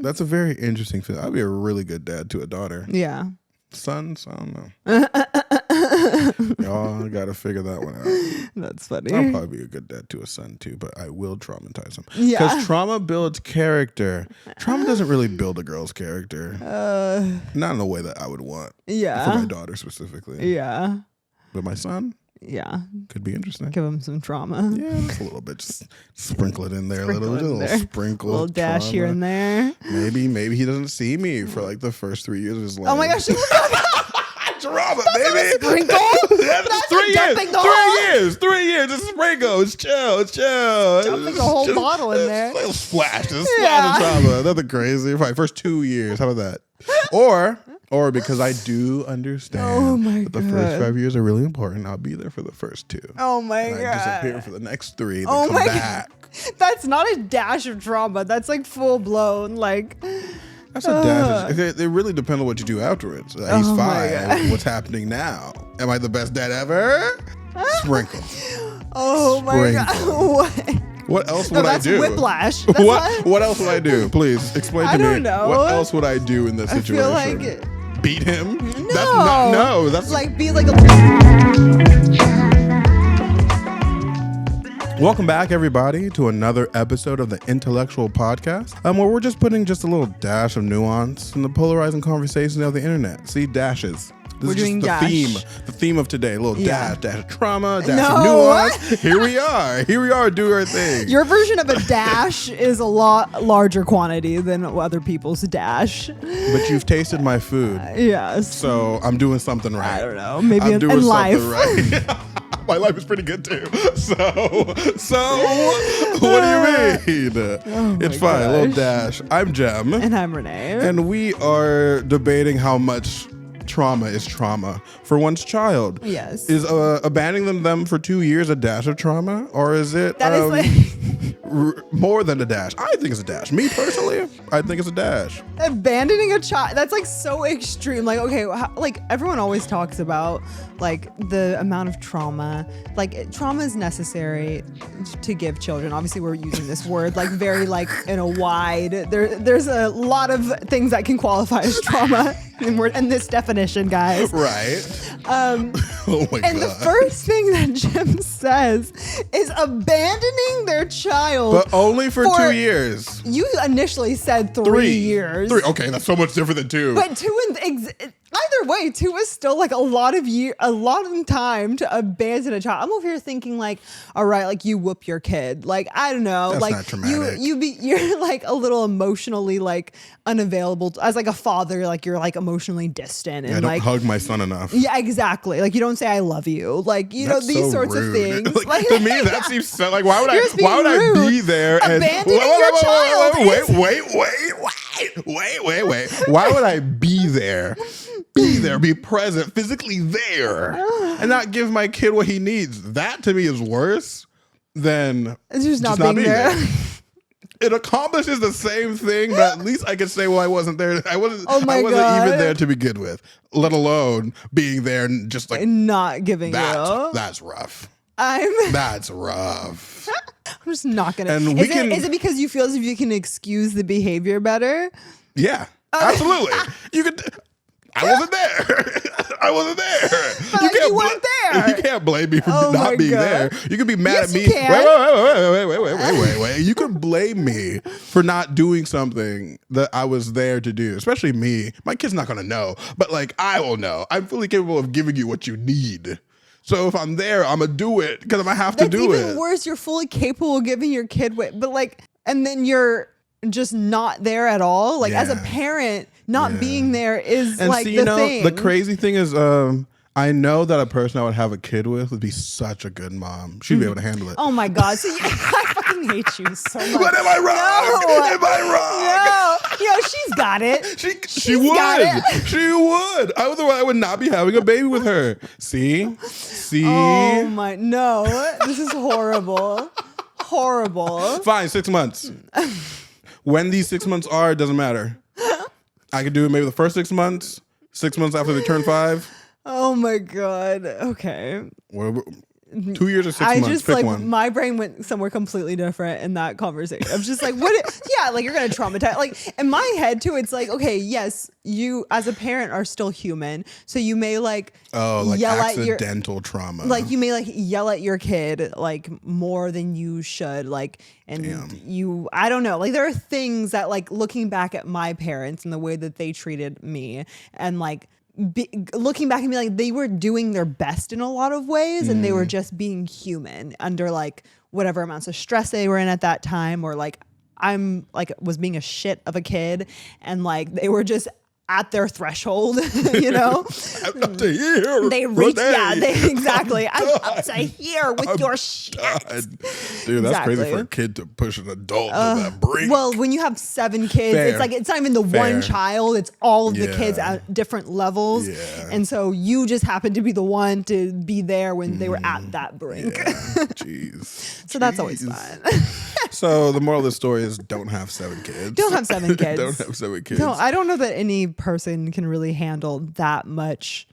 That's a very interesting feeling. I'd be a really good dad to a daughter. Yeah. Sons, I don't know. Y'all got to figure that one out. That's funny. I'll probably be a good dad to a son too, but I will traumatize him. Yeah. Because trauma builds character. Trauma doesn't really build a girl's character. Not in the way that I would want. Yeah. For my daughter specifically. Yeah. But my son? Yeah. Could be interesting. Give him some trauma. Yeah, just a little bit. Just sprinkle it in there. Sprinkle a little sprinkle. A little dash trauma. here and there. Maybe he doesn't see me for like the first 3 years of his life. Oh my gosh. Trauma, That's baby. a sprinkle. That's 3 years. 3 years. It's a sprinkle. It's chill. Dumping the whole bottle in there. Little splash. Just splash of trauma. Nothing crazy. Probably first 2 years. How about that? Or because I do understand that the first 5 years are really important, I'll be there for the first 2. Oh my God. I disappear for the next 3, then Oh come my back. God. That's not a dash of trauma. That's like full blown. Like, that's a dash. It really depends on what you do afterwards. He's 5. What's happening now? Am I the best dad ever? Sprinkle. Oh my God. What else would I do? Whiplash. What else would I do? Please explain to me. I don't know. What else would I do in this situation? I feel like beat him? No. That's like be like a. Welcome back, everybody, to another episode of the Intellectual Podcast, where we're just putting just a little dash of nuance in the polarizing conversation of the internet. See, dashes. This We're is doing just dash. the theme of today. A little dash of trauma, dash No. of nuance. Here we are, doing our thing. Your version of a dash is a lot larger quantity than other people's dash. But you've tasted my food. Yes. So I'm doing something right. I don't know. Maybe I'm in doing life. something right. My life is pretty good too. So what do you mean? Oh It's fine. A little gosh. dash. I'm Jem. And I'm Renee. And we are debating how much trauma is trauma for one's child. Yes. Is abandoning them for 2 years a dash of trauma? Or is it That is like more than a dash? I think it's a dash. Me personally, I think it's a dash. abandoning a child. That's like so extreme. Like, okay, like everyone always talks about like the amount of trauma. Like trauma is necessary to give children. Obviously, we're using this word like very like in a wide. There's a lot of things that can qualify as trauma in this definition, guys. Right. Oh my and God. the first thing that Jim says is abandoning their child. But only for 2 years. You initially said 3 years. 3. Okay, that's so much different than 2. But 2 either way, 2 is still like a lot of time to abandon a child. I'm over here thinking like, all right, like you whoop your kid. Like, I don't know. That's like not traumatic. you're like a little emotionally like unavailable as like a father, like you're like emotionally distant and I don't like hug my son enough. yeah, exactly. Like you don't say I love you. Like, you That's know, these so sorts rude. of things. Like, to me, that seems so like why would You're just being I be there and abandoning your child. Wait. Why would I be there? Be present, physically there, and not give my kid what he needs. That to me is worse than It's just not being there. It accomplishes the same thing, but at least I could say, well, I wasn't there. I wasn't God. even there to begin with, let alone being there and just like not giving you. That's rough. I'm That's rough. just not gonna. And Is it because you feel as if you can excuse the behavior better? Yeah, absolutely. You could. I wasn't there. But like, you weren't there. You can't blame me for Oh my not being God. there. You can be mad Yes, at me. you can. Wait. You can blame me for not doing something that I was there to do. Especially me. My kid's not gonna know, but like I will know. I'm fully capable of giving you what you need. So if I'm there, I'm gonna do it because I have to do That's it. even worse. You're fully capable of giving your kid but like, and then you're just not there at all. Like as a parent, not being there is And like see, the thing. The crazy thing is, I know that a person I would have a kid with would be such a good mom. She'd be able to handle it. Oh my God. See, I fucking hate you so much. But am I wrong? No. Am I wrong? No. You know, she's got it. She would. She would. Otherwise, I would not be having a baby with her. See? Oh my, no. This is horrible. Horrible. Fine, 6 months. When these 6 months are, it doesn't matter. I could do it maybe the first 6 months, 6 months after they turn 5. Oh my God. Okay. 2 years or 6 I months. just Pick like one. my brain went somewhere completely different in that conversation. I'm just like, yeah, like you're gonna traumatize. Like in my head too, it's like, okay, yes, you as a parent are still human, so you may like yell at your accidental trauma. like you may like yell at your kid like more than you should, like, and you, I don't know, like there are things that like looking back at my parents and the way that they treated me and like looking back and be like they were doing their best in a lot of ways and they were just being human under like whatever amounts of stress they were in at that time, or like I'm like was being a shit of a kid and like they were just at their threshold, you know. Up to here. They reach, exactly. I'm up to here with your shit. Dude, that's crazy for a kid to push an adult to that brink. Well, when you have 7 kids, it's like it's not even the one child; it's all of the kids at different levels, and so you just happen to be the one to be there when they were at that brink. Jeez. So that's always fun. So the moral of the story is don't have 7 kids. Don't have 7 kids. Don't have 7 kids. No, I don't know that any person can really handle that much,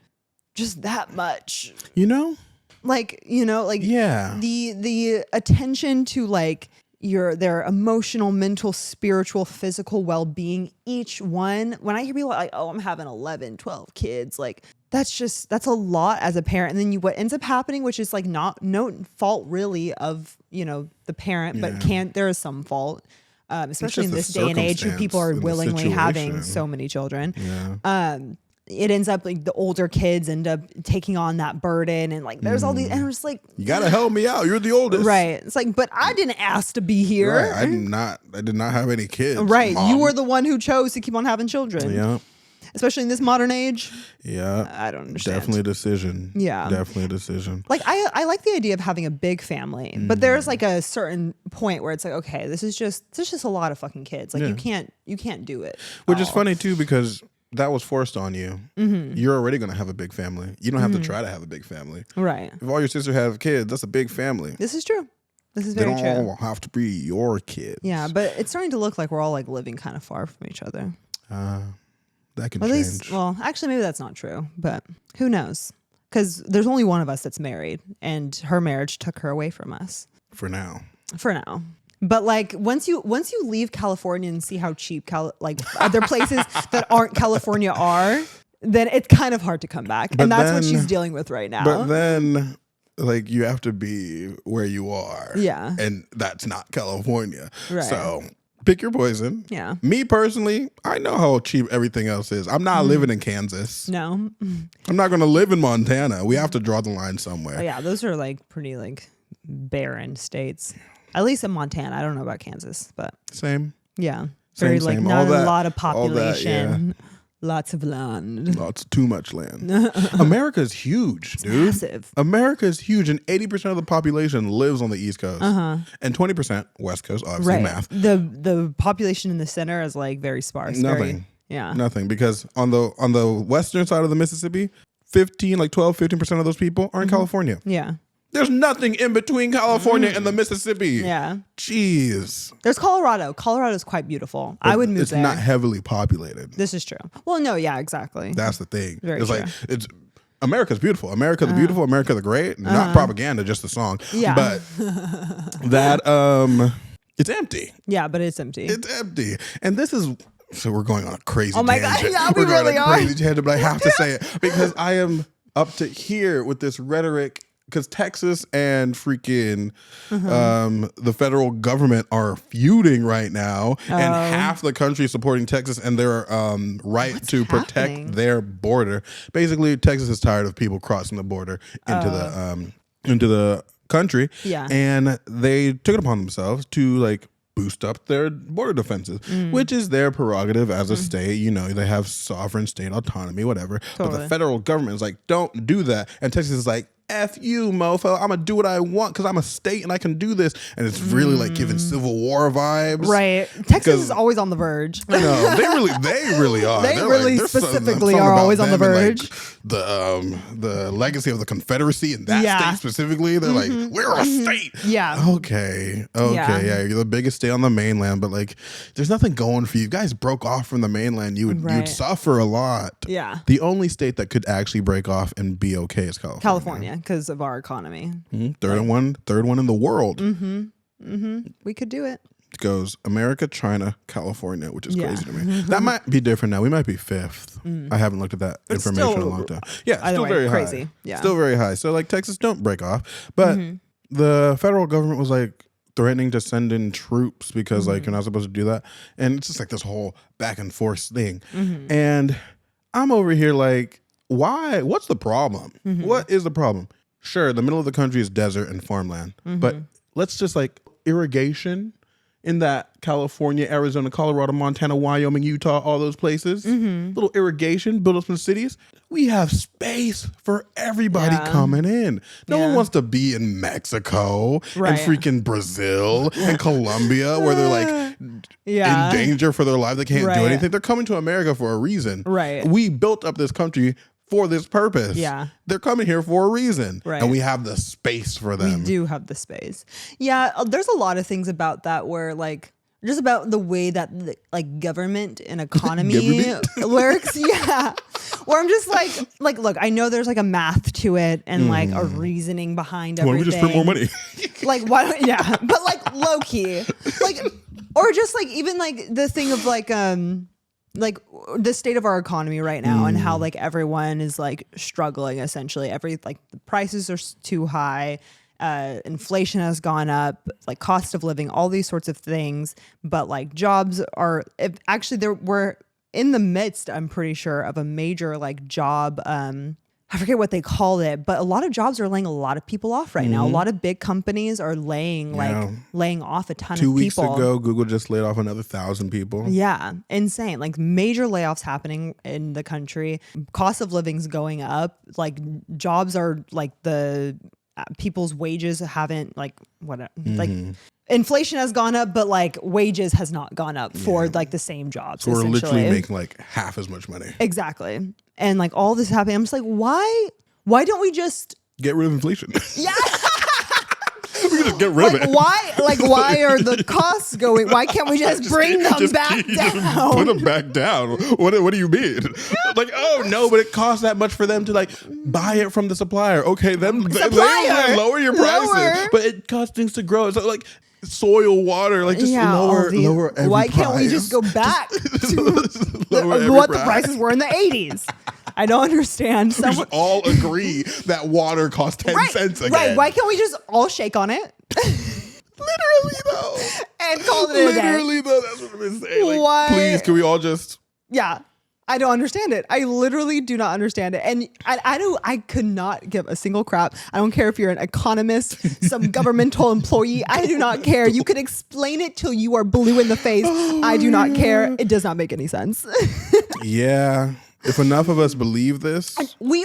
just that much. You know? Like, you know, like the attention to like their emotional, mental, spiritual, physical well-being, each one. When I hear people like, oh, I'm having 11, 12 kids, like that's a lot as a parent. And then what ends up happening, which is like no fault really of, you know, the parent, but there is some fault. Especially in this day and age, who people are willingly having so many children. It ends up like the older kids end up taking on that burden, and like there's all these, and I'm just like, you gotta help me out. You're the oldest, right? It's like, but I didn't ask to be here. Right. I did not have any kids. Right, Mom. you were the one who chose to keep on having children. Yeah. Especially in this modern age. Yeah. I don't understand. Definitely a decision. Yeah. Definitely a decision. Like I like the idea of having a big family, but there's like a certain point where it's like, okay, this is just a lot of fucking kids. Like you can't do it. Which is funny too, because that was forced on you. You're already going to have a big family. You don't have to try to have a big family. Right. If all your sisters have kids, that's a big family. This is true. This is very true. They don't all have to be your kids. Yeah, but it's starting to look like we're all like living kind of far from each other. That can At change. least, well, actually, maybe that's not true, but who knows? Because there's only one of us that's married, and her marriage took her away from us. For now. But like once you leave California and see how cheap like other places that aren't California are, then it's kind of hard to come back. And that's what she's dealing with right now. But then like you have to be where you are. Yeah. And that's not California. Right. So pick your poison. Yeah. Me personally, I know how cheap everything else is. I'm not living in Kansas. No. I'm not going to live in Montana. We have to draw the line somewhere. Oh, yeah, those are like pretty like barren states. At least in Montana. I don't know about Kansas, but same. Yeah. Very same, like same. not All a lot of that, population. Lots of land. Lots too much land. America's huge, dude. Massive. America's huge, and 80% of the population lives on the East Coast, and 20% West Coast. Obviously, math. The population in the center is like very sparse. Nothing. Yeah. Nothing, because on the western side of the Mississippi, 15% of those people are in California. Yeah. There's nothing in between California and the Mississippi. Yeah. Jeez. There's Colorado. Colorado's quite beautiful. I would move there. It's not heavily populated. This is true. Well, no, yeah, exactly. That's the thing. Very it's true. like America's beautiful. America the beautiful. America the great. Not propaganda, just the song. Yeah. But that it's empty. Yeah, but it's empty. It's empty. And this is so we're going on a crazy Oh my tangent. God, yeah, we we're going really on a are. crazy tangent, but I have to say it because I am up to here with this rhetoric. Because Texas and freaking the federal government are feuding right now, and half the country is supporting Texas and their right to protect their border. Basically, Texas is tired of people crossing the border into the country, and they took it upon themselves to like boost up their border defenses, which is their prerogative as a state. You know, they have sovereign state autonomy, whatever. But the federal government is like, don't do that, and Texas is like, F you, mofo. I'm going to do what I want because I'm a state and I can do this. And it's really like giving Civil War vibes. Right. Texas is always on the verge. I know. They really are. They They're really like, specifically are always on the verge. Like the legacy of the Confederacy in that state specifically. They're like, we're a state. Yeah. Okay. Yeah. You're the biggest state on the mainland, but like there's nothing going for you. You guys broke off from the mainland. You'd suffer a lot. Yeah. The only state that could actually break off and be okay is California. because of our economy. Third one in the world. We could do it. It goes America, China, California, which is crazy to me. That might be different now. We might be fifth. I haven't looked at that information in a long time. Yeah, still very crazy. high. Yeah, still very high. So like Texas, don't break off. But the federal government was like threatening to send in troops because like you're not supposed to do that, and it's just like this whole back and forth thing. And I'm over here like, why? What's the problem? What is the problem? Sure, the middle of the country is desert and farmland, but let's just like irrigation in that California, Arizona, Colorado, Montana, Wyoming, Utah, all those places. Little irrigation, build up some cities. We have space for everybody coming in. No one wants to be in Mexico and freaking Brazil and Colombia where they're like in danger for their life. They can't do anything. They're coming to America for a reason. Right. We built up this country for this purpose. Yeah. They're coming here for a reason. Right. And we have the space for them. We do have the space. Yeah, there's a lot of things about that where like just about the way that like government and economy works. Yeah. Where I'm just like, look, I know there's like a math to it and like a reasoning behind everything. Why don't we just print more money? Like, why don't, but like low key, like, or just like even like the thing of like the state of our economy right now and how like everyone is like struggling essentially. The prices are too high. Inflation has gone up, like cost of living, all these sorts of things. But like jobs are we're in the midst, I'm pretty sure, of a major like job. I forget what they call it, but a lot of jobs are laying a lot of people off right now. A lot of big companies are laying off a ton of people. 2 weeks ago, Google just laid off another 1,000 people. Yeah, insane. Like major layoffs happening in the country. Cost of living's going up. Like jobs are like the people's wages haven't like inflation has gone up, but like wages has not gone up for like the same jobs. So we're literally making like half as much money. Exactly. And like all this happening, I'm just like, why don't we just get rid of inflation? Yeah. We can just get rid of it. Why are the costs going? Why can't we just bring them back down? Put them back down. What do you mean? Like, oh no, but it costs that much for them to like buy it from the supplier. Okay, they lower your prices, but it costs things to grow. So like soil, water, like just lower every Why price. can't we just go back to what the prices were in the 80s? I don't understand. We just all agree that water costs 10 cents again. Right. Why can't we just all shake on it? Literally though. And call it a day. Literally though, that's what I've been saying. Like, why? Please, can we all just... Yeah. I don't understand it. I literally do not understand it. And I could not give a single crap. I don't care if you're an economist, some governmental employee. I do not care. You could explain it till you are blue in the face. I do not care. It does not make any sense. Yeah. If enough of us believe this, we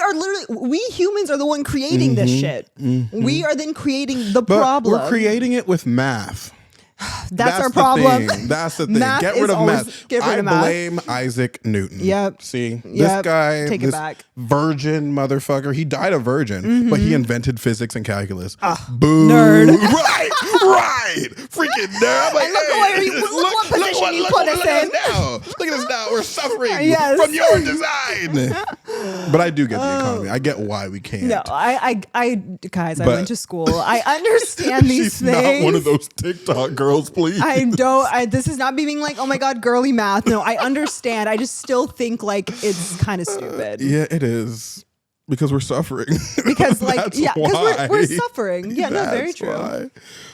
humans are the one creating this shit. We are then creating the problem. We're creating it with math. That's our problem. That's the thing. Get rid of math. I blame Isaac Newton. Yep. See, this guy, Take it back. Virgin motherfucker. He died a virgin, but he invented physics and calculus. Boo. Nerd. Right. Freaking nerd. I'm like, look what position you put us in. Look at us now. We're suffering from your design. But I do get the economy. I get why we can't. No, I went to school. I understand these she's things. Not one of those TikTok girls, please. I don't. This is not me being like, oh my god, girly math. No, I understand. I just still think like it's kind of stupid. Yeah, it is. Because we're suffering. Because because we're suffering. Yeah, no, very true. Why.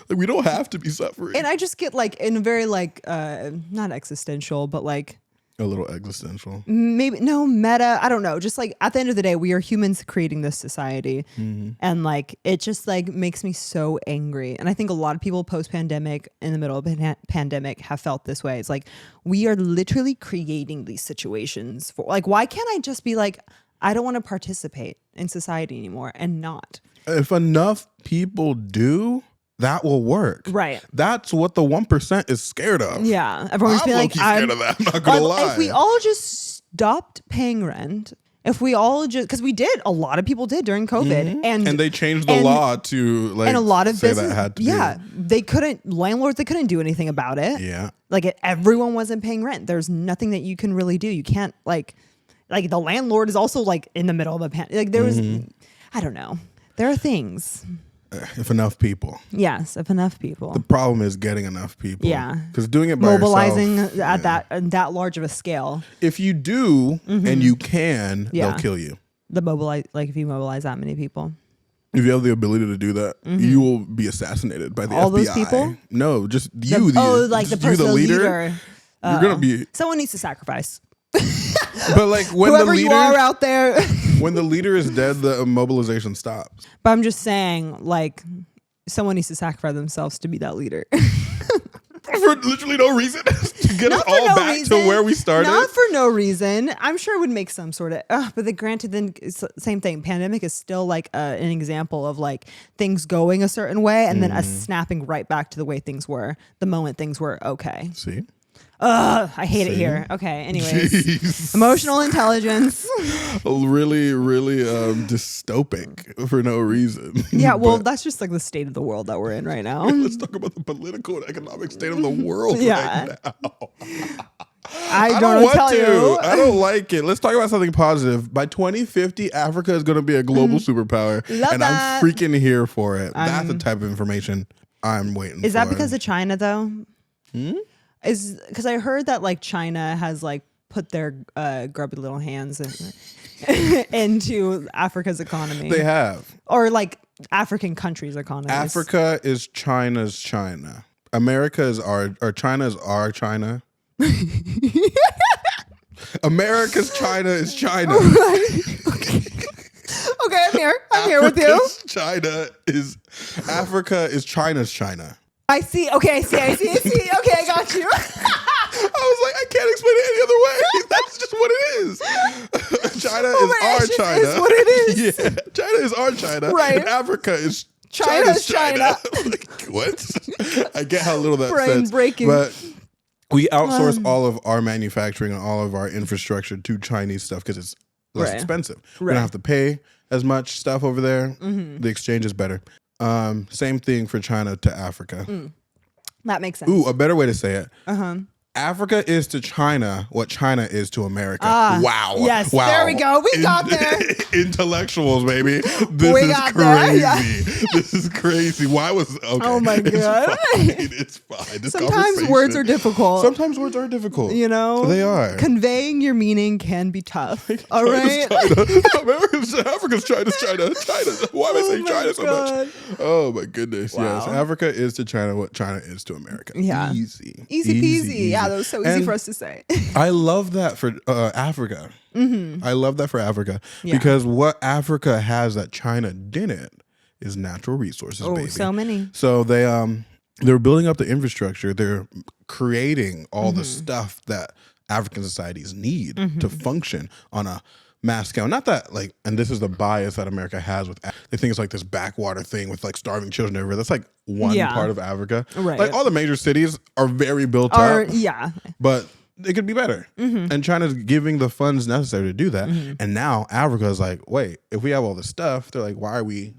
Like, we don't have to be suffering. And I just get like in a very like not existential, but like a little existential. Maybe meta. I don't know. Just like at the end of the day, we are humans creating this society, and like it just like makes me so angry. And I think a lot of people post-pandemic, in the middle of a pandemic, have felt this way. It's like we are literally creating these situations for like. Why can't I just be like, I don't want to participate in society anymore and not? If enough people do, that will work. Right. That's what the 1% is scared of. Yeah. Everyone's being like, I'm scared of that. I'm not going to lie. If we all just stopped paying rent, if we all just, because a lot of people did during COVID. And they changed the law to like, and a lot of business, that had to landlords, they couldn't do anything about it. Yeah. Like everyone wasn't paying rent. There's nothing that you can really do. You can't like the landlord is also like in the middle of a pandemic. Like there was, I don't know. There are things. If enough people. Yes, if enough people. The problem is getting enough people. Yeah. Because doing it by mobilizing yourself, at that large of a scale. if you do and you can, Yeah. they'll kill you. If you mobilize that many people. If you have the ability to do that, you will be assassinated by the All FBI. those people? No, just you. Like the just person, you, the leader. You're gonna be. Someone needs to sacrifice. But like when Whoever the leader, you are out there. when the leader is dead, the mobilization stops. But I'm just saying, like, someone needs to sacrifice themselves to be that leader. For literally no reason to get us all back to where we started. Not for no reason. I'm sure it would make some sort of. But granted, then it's the same thing. Pandemic is still like an example of like things going a certain way and then us snapping right back to the way things were the moment things were okay. See. I hate it here. Okay. Anyways, Jeez. emotional intelligence. Really, really dystopic for no reason. Yeah. Well, But that's just like the state of the world that we're in right now. let's talk about the political and economic state of the world Yeah. right now. I don't want tell to. you. I don't like it. Let's talk about something positive. By 2050, Africa is going to be a global superpower. Love and that. I'm freaking here for it. That's the type of information I'm waiting for. Is that because of China though? Is because I heard that like China has like put their grubby little hands into Africa's economy. They have. Or like African countries' economies. Africa is China's China. America is or China is our China. America's China is China. Okay, I'm here with you. Africa is China's China. I see. Okay, I see. Okay, I got you. I was like, I can't explain it any other way. That's just what it is. China is our China. Is what it is. Yeah, China is our China. Right. And Africa is China's China. Like, what? I get how little that Brain sense. breaking. But we outsource all of our manufacturing and all of our infrastructure to Chinese stuff because it's less expensive. We don't have to pay as much stuff over there. The exchange is better. Same thing for China to Africa. That makes sense. Ooh, a better way to say it. Africa is to China what China is to America. Wow. Yes. Wow. There we go. We got there. Intellectuals, baby. This We is got crazy. there. Yeah. This is crazy. Why was okay? Oh my God. It's fine. This Sometimes words are difficult. Sometimes words are difficult. You know, they are. Conveying your meaning can be tough. All right. Africa's China's China. Why am I saying China so much? Oh my goodness. Wow. Yes. Africa is to China what China is to America. Yeah. Easy Peasy. Yeah, that was so easy And for us to say. I love that for Africa. I love that for Africa Yeah. because what Africa has that China didn't is natural resources, baby. So many. So they're building up the infrastructure. They're creating all the stuff that African societies need to function on a mass scale. Not that like, and this is the bias that America has with, they think it's like this backwater thing with like starving children everywhere. That's like one part of Africa. Right. Like all the major cities are very built up. Yeah. But it could be better. And China's giving the funds necessary to do that. And now Africa is like, wait, if we have all this stuff, they're like, why are we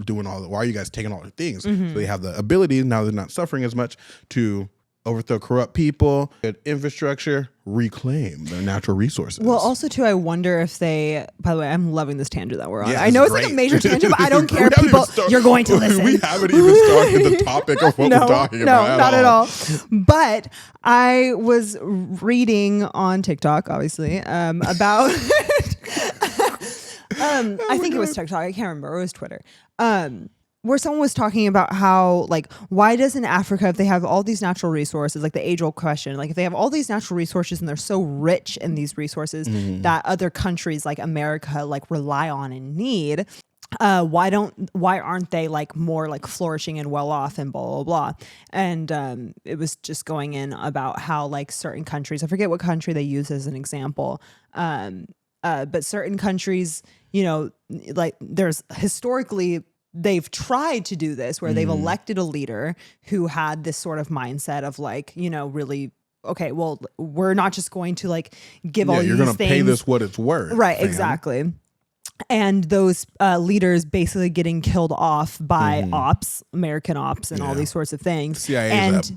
doing all that? Why are you guys taking all the things? So they have the ability, now they're not suffering as much, to overthrow corrupt people, get infrastructure, reclaim their natural resources. Well, also too, I wonder if they. By the way, I'm loving this tangent that we're on. Yeah, I know it's great. like a major tangent, but I don't We care. haven't People, even you're going to listen. We haven't even started the topic of what we're talking about. No, not at all. But I was reading on TikTok, obviously, about. I think it was TikTok. I can't remember. It was Twitter. Where someone was talking about how, like, why doesn't Africa, if they have all these natural resources, like the age-old question, like if they have all these natural resources and they're so rich in these resources that other countries like America like rely on and need, why aren't they like more like flourishing and well off and blah blah blah? And it was just going in about how like certain countries, I forget what country they use as an example, but certain countries, you know, like there's historically they've tried to do this where they've elected a leader who had this sort of mindset of like, you know, really, okay, well, we're not just going to like give all these things. You're going to pay this what it's worth. Right, fam. Exactly. And those leaders basically getting killed off by ops, American ops, and all these sorts of things. CIA's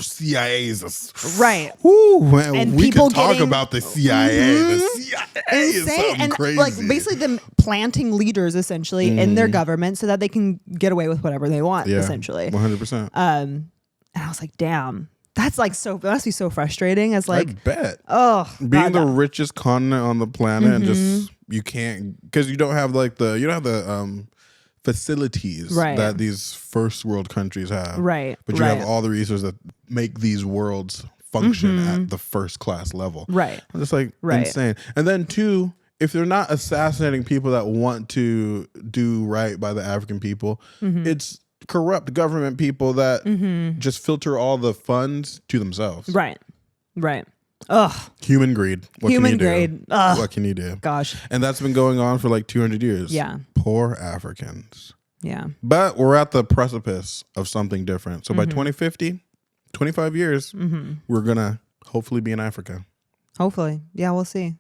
CIA's right. Woo, man, and we people could talk about the CIA. The CIA. insane. And crazy. like basically them planting leaders essentially in their government so that they can get away with whatever they want, essentially. 100%. And I was like, damn, that's like that must be so frustrating as like, I bet. Oh, being the richest continent on the planet and just, you can't, because you don't have like the facilities that these first world countries have. Right. But you have all the resources that make these worlds function at the first class level. Right. I'm just like insane. And then two, if they're not assassinating people that want to do right by the African people, it's corrupt government people that just filter all the funds to themselves. Right. Right. Ugh. Human greed. Human greed. Ugh. What can you do? Gosh. And that's been going on for like 200 years. Yeah. Poor Africans. Yeah. But we're at the precipice of something different. So by 2050, 25 years, we're going to hopefully be in Africa. Hopefully. Yeah, we'll see.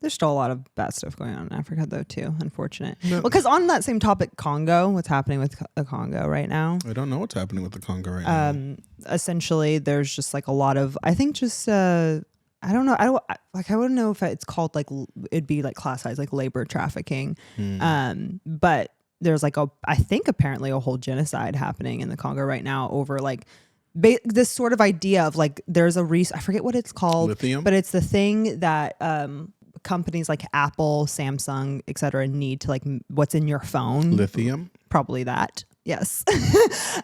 There's still a lot of bad stuff going on in Africa, though, too. Unfortunate. Well, because on that same topic, Congo, what's happening with the Congo right now? I don't know what's happening with the Congo right now. Essentially, there's just like a lot of, I think just, I don't know. I wouldn't know if it's called like, it'd be like classified as like labor trafficking. But there's like I think apparently a whole genocide happening in the Congo right now over like, this sort of idea of like, there's I forget what it's called. Lithium? But it's the thing that, companies like Apple, Samsung, etc. need to like what's in your phone. Lithium? Probably that. Yes.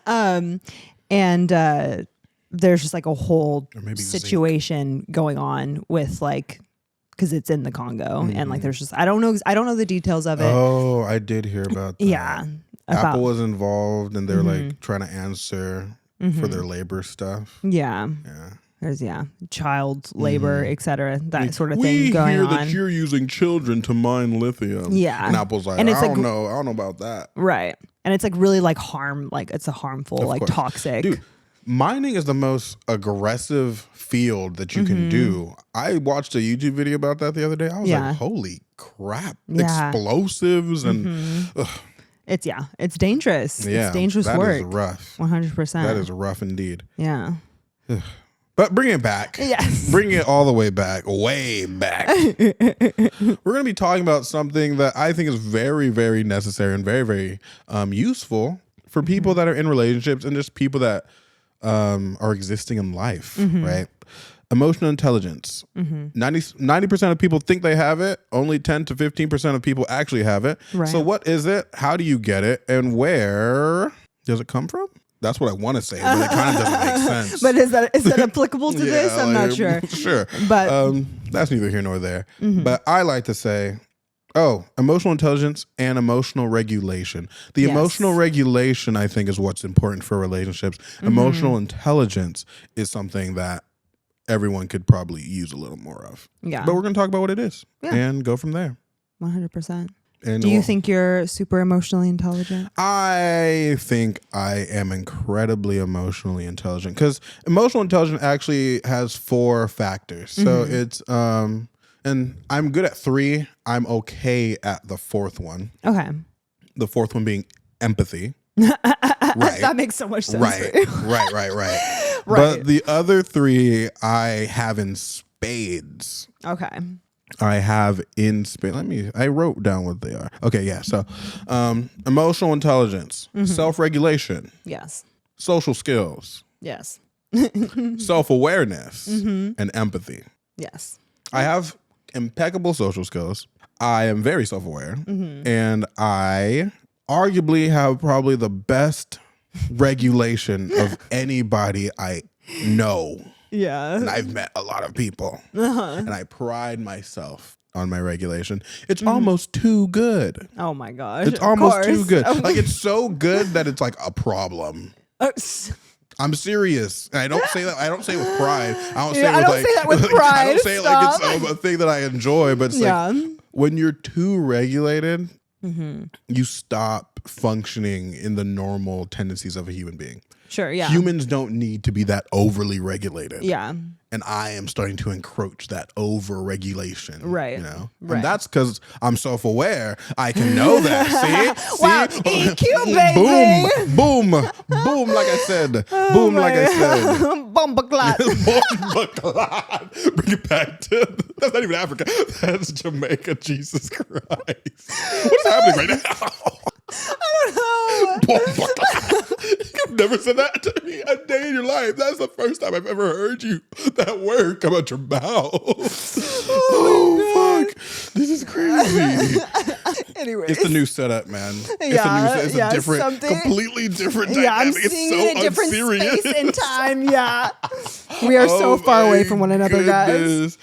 And there's just like a whole situation going on with like, because it's in the Congo and like there's just I don't know the details of it. Oh, I did hear about that. Yeah. Apple was involved and they're like trying to answer for their labor stuff. Yeah. Yeah. There's child labor, etc. That sort of thing going on. We hear that you're using children to mine lithium. Yeah, and Apple's like, I don't know about that. Right, and it's like really like it's a harmful, like toxic. Dude, mining is the most aggressive field that you can do. I watched a YouTube video about that the other day. I was like, holy crap, explosives and. It's dangerous. Yeah, it's dangerous that work. That is rough. 100%. That is rough indeed. Yeah. But bring it back. Yes. Bring it all the way back. Way back. We're going to be talking about something that I think is very, very necessary and very, very useful for people that are in relationships and just people that are existing in life, right? Emotional intelligence. 90% of people think they have it. Only 10 to 15% of people actually have it. Right. So what is it? How do you get it? And where does it come from? That's what I want to say, but it kind of doesn't make sense. But is that applicable to this? I'm not sure. Sure. But that's neither here nor there. But I like to say, emotional intelligence and emotional regulation. The emotional regulation, I think, is what's important for relationships. Emotional intelligence is something that everyone could probably use a little more of. Yeah. But we're going to talk about what it is and go from there. 100%. And do you think you're super emotionally intelligent? I think I am incredibly emotionally intelligent because emotional intelligence actually has 4 factors. So it's, and I'm good at 3. I'm okay at the 4th one. Okay. The 4th one being empathy. Right. That makes so much sense. Right. But the other 3 I have in spades. Okay. I have in spades. I wrote down what they are. Okay, yeah. So emotional intelligence, self-regulation. Yes. Social skills. Yes. Self-awareness and empathy. Yes. I have impeccable social skills. I am very self-aware. And I arguably have probably the best regulation of anybody I know. Yeah. And I've met a lot of people. And I pride myself on my regulation. It's almost too good. Oh my gosh. It's almost too good. Like it's so good that it's like a problem. I'm serious. And I don't say that. I don't say it with pride. I don't say that with pride. I don't say it like it's a thing that I enjoy. But it's like when you're too regulated, you stop functioning in the normal tendencies of a human being. Sure, yeah. Humans don't need to be that overly regulated. Yeah. And I am starting to encroach that over-regulation. Right. You know? Right. And that's because I'm self-aware. I can know that. See? Wow. EQ, baby. Boom. Boom. Boom, like I said. Boom, like I said. Bombaclat. Bombaclat. Bring it back to... That's not even Africa. That's Jamaica. Jesus Christ. What is happening right now? I don't know. You've never said that to me a day in your life. That's the first time I've ever heard that word come out your mouth. Oh fuck. This is crazy. Anyway. It's the new setup, man. Yeah, it's a different, completely different dynamic. Yeah, I'm It's seeing so it in a different unserious. space and time. Yeah. We are so far away from one another, guys.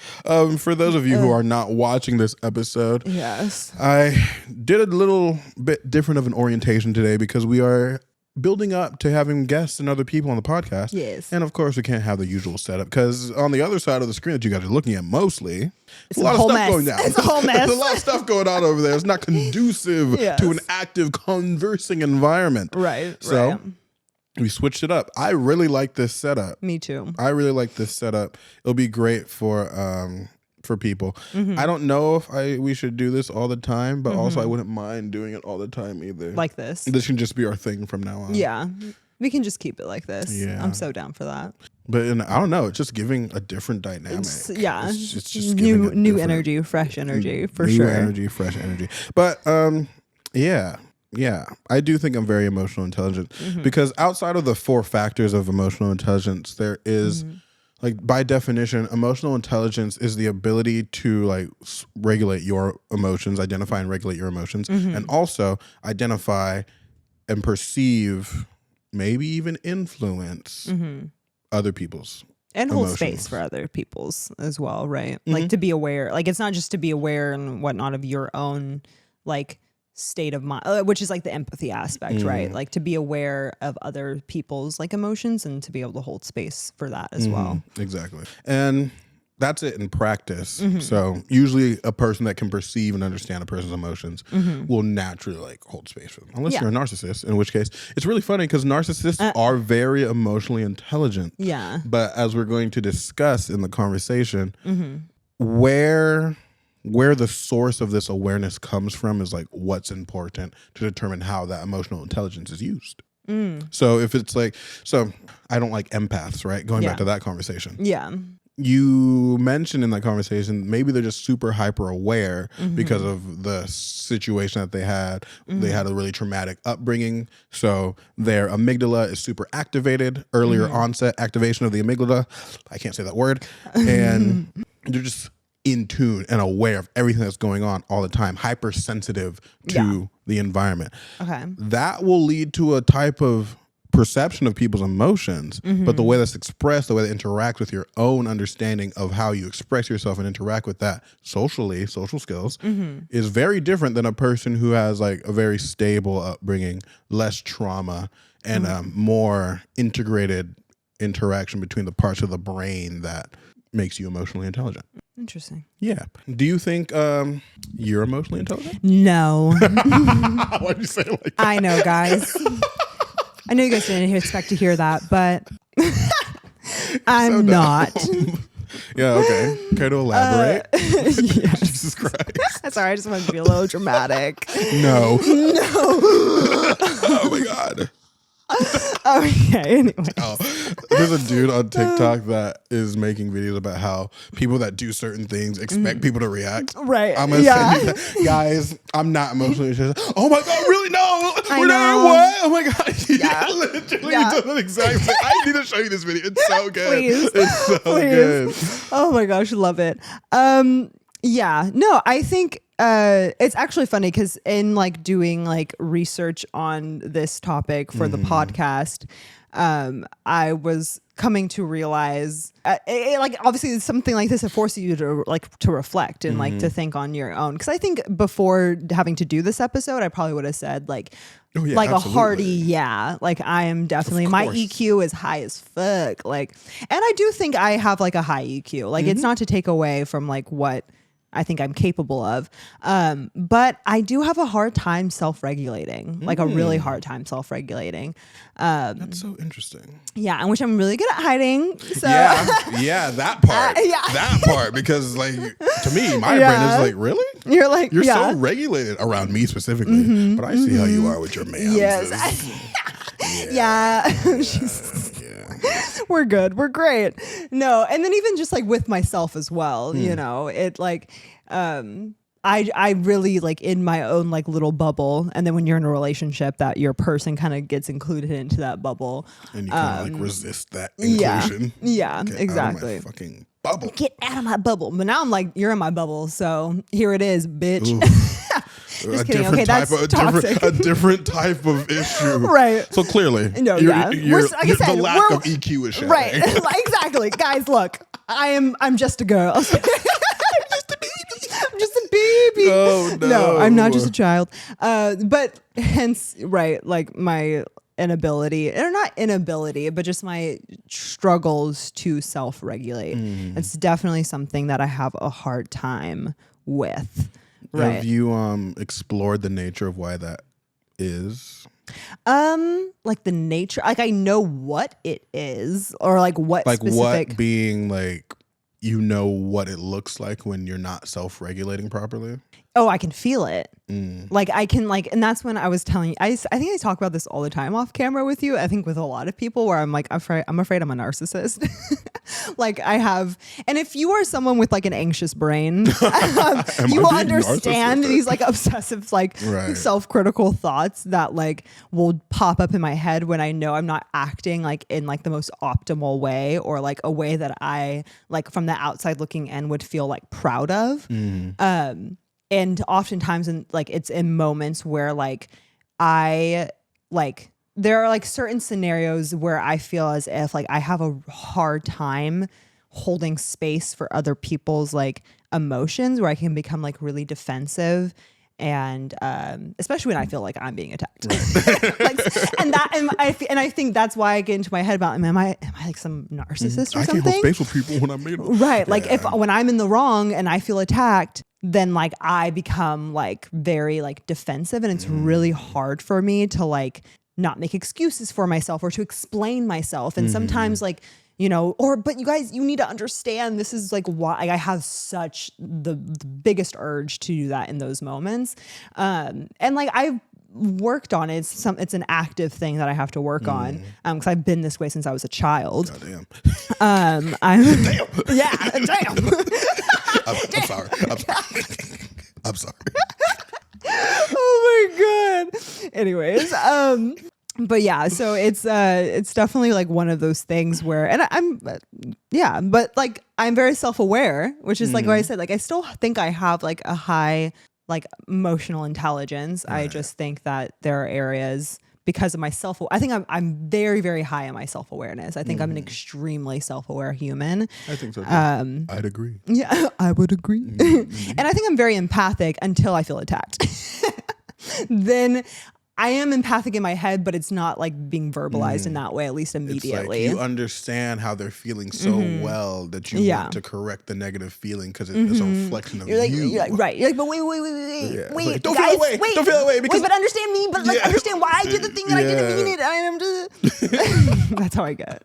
For those of you who are not watching this episode, yes, I did a little bit different of an orientation today because we are building up to having guests and other people on the podcast. Yes. And of course, we can't have the usual setup because on the other side of the screen that you guys are looking at mostly, it's a lot of whole stuff mess. going down. It's a whole mess. There's a lot of stuff going on over there. It's not conducive Yes. to an active conversing environment. Right. So right. we switched it up. I really like this setup. Me too. I really like this setup. It'll be great for people. Mm-hmm. I don't know if we should do this all the time, but also I wouldn't mind doing it all the time either. Like this. This can just be our thing from now on. Yeah. We can just keep it like this. Yeah. I'm so down for that. But I don't know. It's just giving a different dynamic. It's just new giving a different- energy, fresh energy for new sure. energy, fresh energy. But yeah. I do think I'm very emotional intelligent because outside of the 4 factors of emotional intelligence, there is like by definition, emotional intelligence is the ability to like regulate your emotions, identify and regulate your emotions, and also identify and perceive, maybe even influence other people's and hold emotions. space for other people's as well, right? Like to be aware. Like it's not just to be aware and whatnot of your own like state of mind, which is like the empathy aspect, right? Like to be aware of other people's like emotions and to be able to hold space for that as well. Exactly. And that's it in practice. So usually a person that can perceive and understand a person's emotions will naturally like hold space for them. Unless you're a narcissist, in which case it's really funny because narcissists are very emotionally intelligent. Yeah. But as we're going to discuss in the conversation, where the source of this awareness comes from is like what's important to determine how that emotional intelligence is used. So if it's like, so I don't like empaths, right? Going back to that conversation. Yeah. You mentioned in that conversation, maybe they're just super hyper aware because of the situation that they had. They had a really traumatic upbringing. So their amygdala is super activated, earlier onset activation of the amygdala. I can't say that word. And they're just in tune and aware of everything that's going on all the time, hypersensitive to the environment. Okay. That will lead to a type of perception of people's emotions, but the way that's expressed, the way that interacts with your own understanding of how you express yourself and interact with that socially, social skills, is very different than a person who has like a very stable upbringing, less trauma, and more integrated interaction between the parts of the brain that makes you emotionally intelligent. Interesting. Yeah. Do you think you're emotionally intelligent? No. Why'd you say it like that? I know, guys. I know you guys didn't expect to hear that, but I'm not. Yeah, okay. Care to elaborate? Yes. Jesus Christ. Sorry, I just wanted to be a little dramatic. No. Oh my God. Okay, anyway. Oh, there's a dude on TikTok that is making videos about how people that do certain things expect people to react. Right. I'm gonna send you that. Guys, I'm not emotionally intelligent. Oh my God, really? No. We're not what? Oh my God. Yeah, literally does the exact same. I need to show you this video. It's so good. Please. It's so good. Oh my gosh, love it. Yeah, no, I think it's actually funny because in like doing like research on this topic for the podcast, I was coming to realize like obviously something like this, it forces you to reflect and like to think on your own. Because I think before having to do this episode, I probably would have said like absolutely. a hearty like I am definitely, my EQ is high as fuck, like, and I do think I have like a high EQ, like it's not to take away from like what I think I'm capable of. But I do have a hard time self-regulating, like a really hard time self-regulating. That's so interesting. Yeah, and which I'm really good at hiding. So Yeah, that part. That part, because like to me, my brain is like, really? You're like, You're so regulated around me specifically, but I see how you are with your man. Yes. Yeah. We're good. We're great. No. And then even just like with myself as well, you know, it like, I really like in my own like little bubble. And then when you're in a relationship, that your person kind of gets included into that bubble. And you kind of like resist that inclusion. Yeah, Get exactly. out of my fucking bubble. Get out of my bubble. But now I'm like, you're in my bubble. So here it is, bitch. Just kidding. Okay, that's toxic. A different type of issue. Right. So clearly, no, you're, yeah. like I said, the lack of EQ is showing. Right. Exactly. Guys, look, I'm just a girl. I'm just a baby. Oh, No, I'm not just a child. But hence, right, like my inability, or not inability, but just my struggles to self-regulate. It's definitely something that I have a hard time with. Right. Have you explored the nature of why that is? Like the nature, like I know what it is, or like what like specific. What being like, you know what it looks like when you're not self-regulating properly? Oh, I can feel it. Like I can like, and that's when I was telling you, I think I talk about this all the time off camera with you. I think with a lot of people where I'm like, I'm afraid I'm a narcissist. Like I have, and if you are someone with like an anxious brain, you will understand these like obsessive, like self-critical thoughts that like will pop up in my head when I know I'm not acting like in like the most optimal way, or like a way that I like from the outside looking in would feel like proud of. And oftentimes it's in moments where like I like, there are like certain scenarios where I feel as if like I have a hard time holding space for other people's like emotions, where I can become like really defensive, and especially when I feel like I'm being attacked. I think that's why I get into my head about, am I like some narcissist or something? I can't hold space with people when I'm made of. Right. Like when I'm in the wrong and I feel attacked, then like I become like very like defensive, and it's really hard for me to like not make excuses for myself or to explain myself. And sometimes like, you know, but you guys, you need to understand, this is like why I have such the biggest urge to do that in those moments. And like I've worked on it. It's an active thing that I have to work on, because I've been this way since I was a child. God damn. Damn. Yeah, damn. I'm sorry. I'm sorry. Oh my God. Anyways, but yeah, so it's definitely like one of those things where, and but like I'm very self-aware, which is like what I said, like I still think I have like a high like emotional intelligence. I just think that there are areas, because of my I think I'm very, very high in my self-awareness. I think I'm an extremely self-aware human. I think so too. I'd agree. Yeah, I would agree. And I think I'm very empathic until I feel attacked. Then I am empathic in my head, but it's not like being verbalized in that way, at least immediately. It's like you understand how they're feeling so well that you want to correct the negative feeling, because it's a reflection of you're like, you. You're like, right. You're like, but wait. Like, don't guys, feel away. Wait, don't feel away. Because but understand me, but like understand why I did the thing that I didn't mean it. I am just. That's how I get.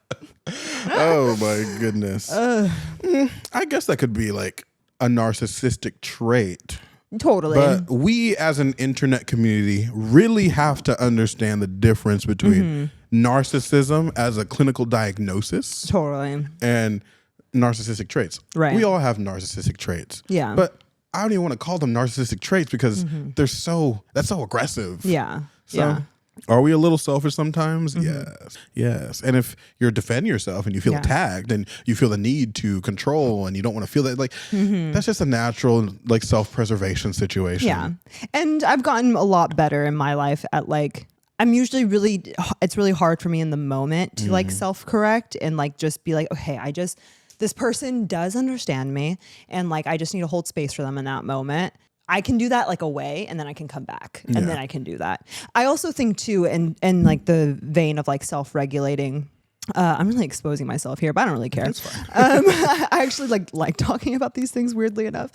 Oh my goodness. I guess that could be like a narcissistic trait. Totally. But we as an internet community really have to understand the difference between narcissism as a clinical diagnosis and narcissistic traits. Right. We all have narcissistic traits. Yeah. But I don't even want to call them narcissistic traits, because that's so aggressive. Yeah. So are we a little selfish sometimes? Yes. And if you're defending yourself and you feel attacked and you feel the need to control and you don't want to feel that, like that's just a natural like self-preservation situation. Yeah. And I've gotten a lot better in my life at like, I'm usually it's really hard for me in the moment to like self-correct and like just be like, okay, this person does understand me, and like I just need to hold space for them in that moment. I can do that like away, and then I can come back, and then I can do that. I also think too, and like the vein of like self-regulating, I'm really exposing myself here, but I don't really care. That's fine. I actually like talking about these things, weirdly enough.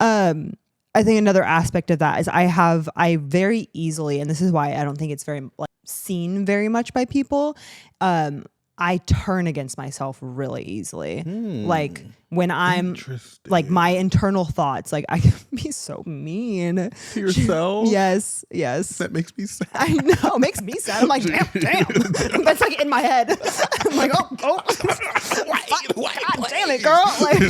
I think another aspect of that is I very easily, and this is why I don't think it's very like seen very much by people. I turn against myself really easily. Like when I'm like my internal thoughts, like I can be so mean To yourself? Yes. That makes me sad. I know, it makes me sad. I'm like, damn. That's like in my head. I'm like, oh, God damn it, girl. Like,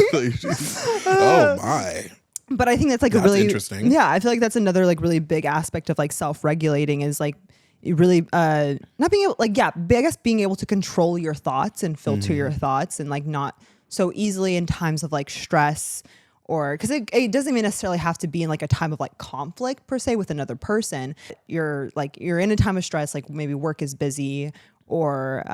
oh my. but I think that's like That's a really interesting. Yeah, I feel like that's another like really big aspect of like self-regulating is like you really not being able like I guess being able to control your thoughts and filter your thoughts and like not so easily in times of like stress or because it doesn't even necessarily have to be in like a time of like conflict per se with another person. You're in a time of stress, like maybe work is busy or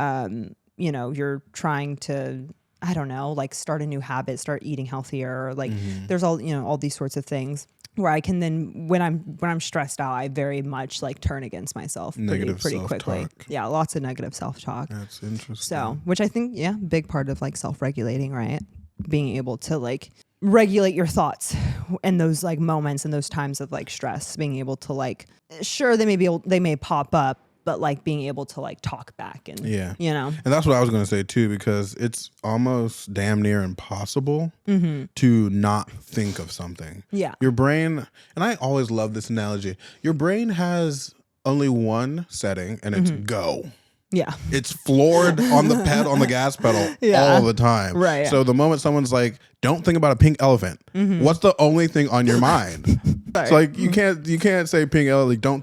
you know, you're trying to, I don't know, like start a new habit, start eating healthier, or like there's all, you know, all these sorts of things where I can then when I'm stressed out, I very much like turn against myself pretty quickly. Yeah, lots of negative self-talk. That's interesting. So, which I think, yeah, big part of like self-regulating, right? Being able to like regulate your thoughts in those like moments and those times of like stress, being able to like, sure, they may pop up, but like being able to like talk back and, you know. And that's what I was going to say too, because it's almost damn near impossible to not think of something. Yeah. Your brain, and I always love this analogy, your brain has only one setting and it's go. Yeah. It's floored on the gas pedal all the time. Right. So the moment someone's like, don't think about a pink elephant, what's the only thing on your mind? It's like you can't say pink elephant, don't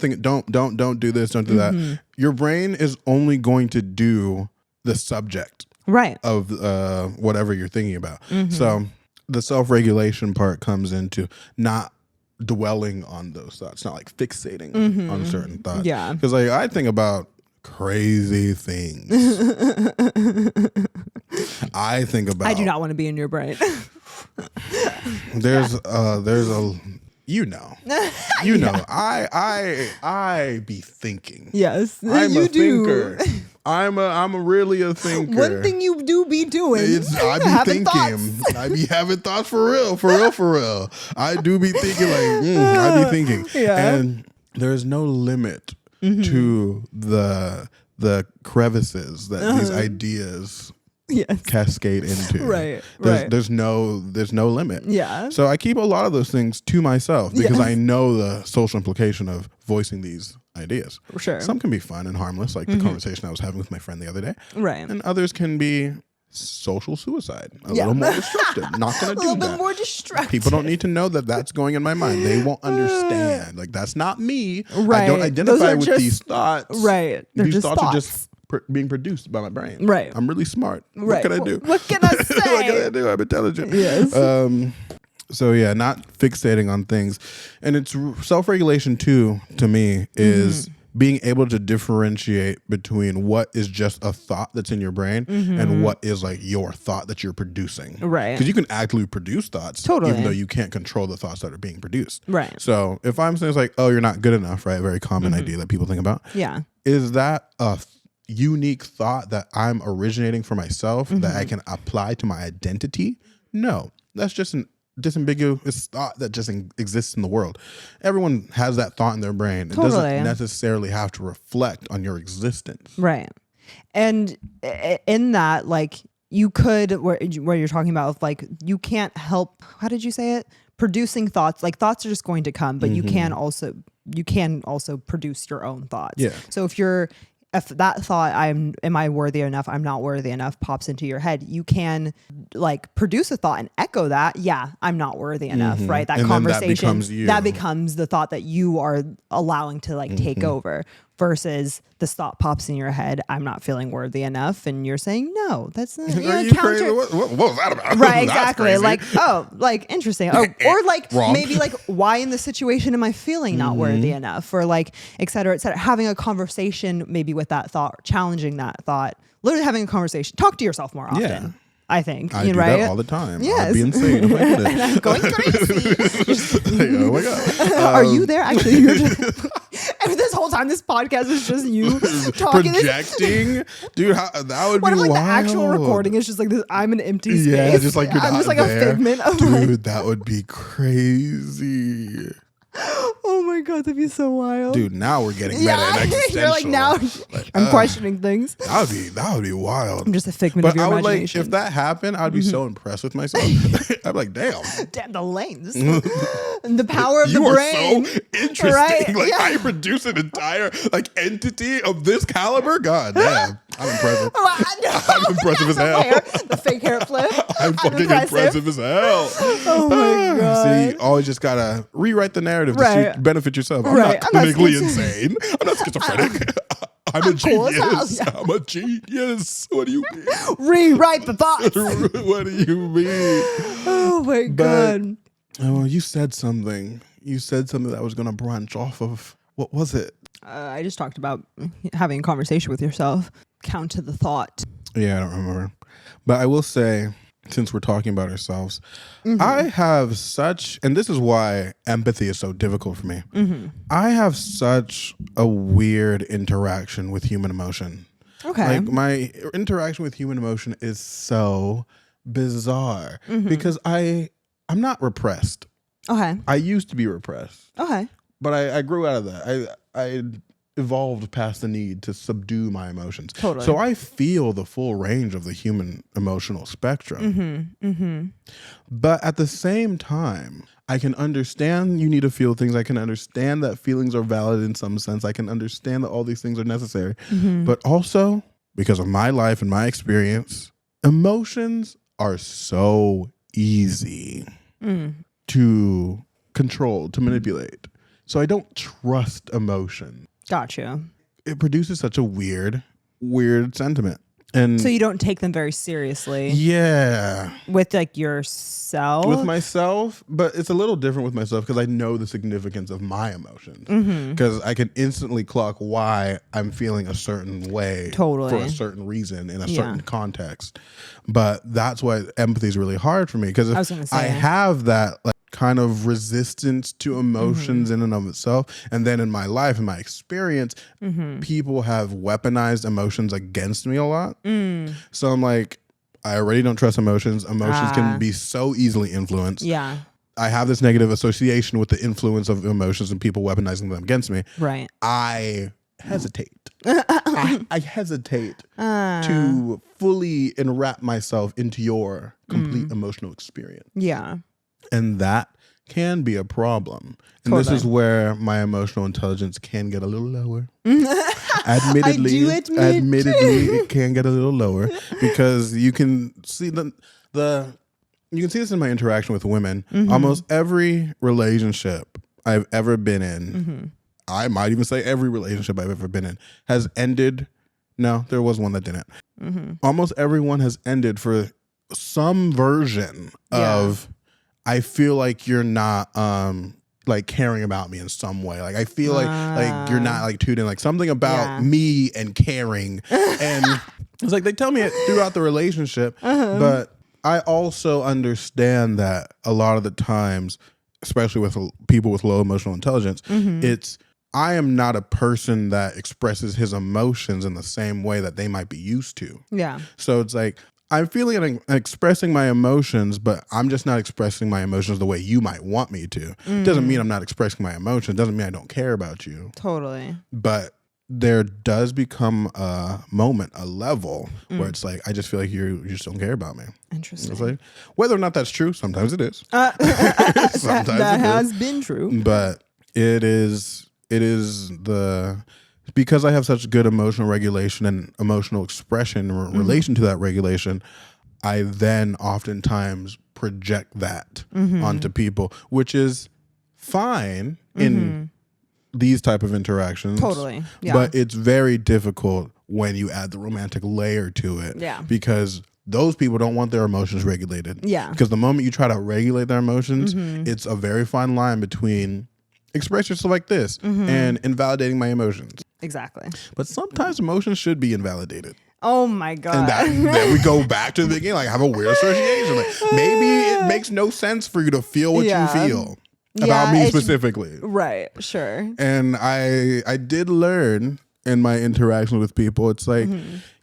do this, don't do that. Your brain is only going to do the subject of whatever you're thinking about. So the self-regulation part comes into not dwelling on those thoughts, not like fixating on certain thoughts. Yeah. Because like I think about crazy things. I think about. I do not want to be in your brain. There's a you know I be thinking. Yes, I'm you a do. thinker. I'm really a thinker. One thing you do be doing. I be thinking. Thoughts. I be having thoughts for real. I do be thinking like I be thinking. Yeah. And there's no limit to the crevices that these ideas cascade into. Right. There's no limit. Yeah. So I keep a lot of those things to myself because I know the social implication of voicing these ideas. Sure. Some can be fun and harmless, like the conversation I was having with my friend the other day. Right. And others can be social suicide, a little more destructive. Not gonna do that. A little bit more destructive. People don't need to know that that's going in my mind. They won't understand. Like that's not me. Right. I don't identify with these thoughts. Right. They're These just thoughts are thoughts. just being produced by my brain. Right. I'm really smart. Right. What can I do? What can I say? What can I do? I'm intelligent. Yes. So yeah, not fixating on things, and it's self-regulation too. To me, is being able to differentiate between what is just a thought that's in your brain and what is like your thought that you're producing. Right. Because you can actively produce thoughts, even though you can't control the thoughts that are being produced. Right. So if I'm saying it's like, oh, you're not good enough, right? A very common idea that people think about. Yeah. Is that a unique thought that I'm originating for myself that I can apply to my identity? No, that's just an disambiguous thought that just exists in the world. Everyone has that thought in their brain. It doesn't necessarily have to reflect on your existence. Right. And in that, like, you could, where you're talking about, like, you can't help, how did you say it? Producing thoughts. Like, thoughts are just going to come, but you can also produce your own thoughts. Yeah. So if that thought, am I worthy enough? I'm not worthy enough pops into your head. You can like produce a thought and echo that. Yeah, I'm not worthy enough, right? That and conversation, that becomes the thought that you are allowing to like take over versus this thought pops in your head. I'm not feeling worthy enough. And you're saying, no, that's not crazy? What was that about? Right, exactly. Like, oh, like interesting. Or like Wrong. maybe like, why in this situation am I feeling not worthy enough? Or like, et cetera, et cetera. Having a conversation maybe with that thought, challenging that thought, literally having a conversation. Talk to yourself more often. Yeah. I think. I do right? that all the time. Yes. I'd be insane if I did it. And I'm going crazy. Like, oh my God. Are you there? Actually, you're just, and this whole time this podcast is just you talking. Projecting? Dude, that would What be if like wild. the actual recording is just like this? I'm an empty space. Yeah, just like you're I'm not just like there. a figment of Dude, like, that would be crazy. oh my god, that'd be so wild. Dude, now we're getting meta and existential. You're like now I'm questioning things. That would be wild. I'm just a figment But of your I would imagination. like if that happened, I'd be so impressed with myself. I'd be like, damn. Damn the lanes. And the power of You the are brain. so interesting. Right? Like Yeah. I produce an entire like entity of this caliber. God damn, I'm impressive. I'm impressive as hell. The fake hair flip. I'm fucking impressive as hell. Oh my god. See, you always just gotta rewrite the narrative Right. to benefit yourself. I'm Right. not I'm not clinically schizophrenic. insane. I'm not schizophrenic. I'm a cool as hell, genius. yeah. I'm a genius. What do you mean? Rewrite the thoughts. What do you mean? Oh my god. Oh, you said something. You said something that I was gonna branch off of. What was it? I just talked about having a conversation with yourself. Count to the thought. Yeah, I don't remember. But I will say, since we're talking about ourselves, I have such, and this is why empathy is so difficult for me. I have such a weird interaction with human emotion. Okay. Like my interaction with human emotion is so bizarre because I'm not repressed. Okay. I used to be repressed, Okay. but I grew out of that. I evolved past the need to subdue my emotions. Totally. So I feel the full range of the human emotional spectrum. But at the same time, I can understand you need to feel things. I can understand that feelings are valid in some sense. I can understand that all these things are necessary. But also, because of my life and my experience, emotions are so easy to control, to manipulate. So I don't trust emotion. Gotcha. It produces such a weird sentiment. And So you don't take them very seriously yeah, with like yourself? with myself, but it's a little different with myself because I know the significance of my emotions. Because I can instantly clock why I'm feeling a certain way Totally. for a certain reason in a certain context. But that's why empathy is really hard for me because I was gonna if say. I have that like kind of resistance to emotions in and of itself, and then in my life, in my experience, people have weaponized emotions against me a lot. So I'm like, I already don't trust emotions. Emotions can be so easily influenced. Yeah. I have this negative association with the influence of emotions and people weaponizing them against me. Right. I hesitate. I hesitate to fully enwrap myself into your complete emotional experience. Yeah. And that can be a problem. And this is where my emotional intelligence can get a little lower. Admittedly, I do admit. it can get a little lower because you can see you can see this in my interaction with women. Almost every relationship I've ever been in, I might even say every relationship I've ever been in has ended. No, there was one that didn't. Almost everyone has ended for some version of I feel like you're not like caring about me in some way. Like I feel like you're not like tuning like something about me and caring. And it's like they tell me it throughout the relationship, but I also understand that a lot of the times, especially with people with low emotional intelligence, it's I am not a person that expresses his emotions in the same way that they might be used to. Yeah. So it's like I'm feeling and expressing my emotions, but I'm just not expressing my emotions the way you might want me to. Doesn't mean I'm not expressing my emotions. Doesn't mean I don't care about you. Totally. But there does become a moment, a level where it's like, I just feel like you just don't care about me. Interesting. It's like, whether or not that's true, sometimes it is. Sometimes that it has is. been true. But it is because I have such good emotional regulation and emotional expression in relation to that regulation, I then oftentimes project that onto people, which is fine in these type of interactions. Totally. Yeah. But it's very difficult when you add the romantic layer to it. Yeah. Because those people don't want their emotions regulated. Yeah. Because the moment you try to regulate their emotions, it's a very fine line between express yourself like this and invalidating my emotions. Exactly. But sometimes emotions should be invalidated. Oh my God. And then we go back to the beginning, like have a weird association. Like maybe it makes no sense for you to feel what you feel. about me it's- specifically. Right. Sure. And I did learn in my interaction with people, it's like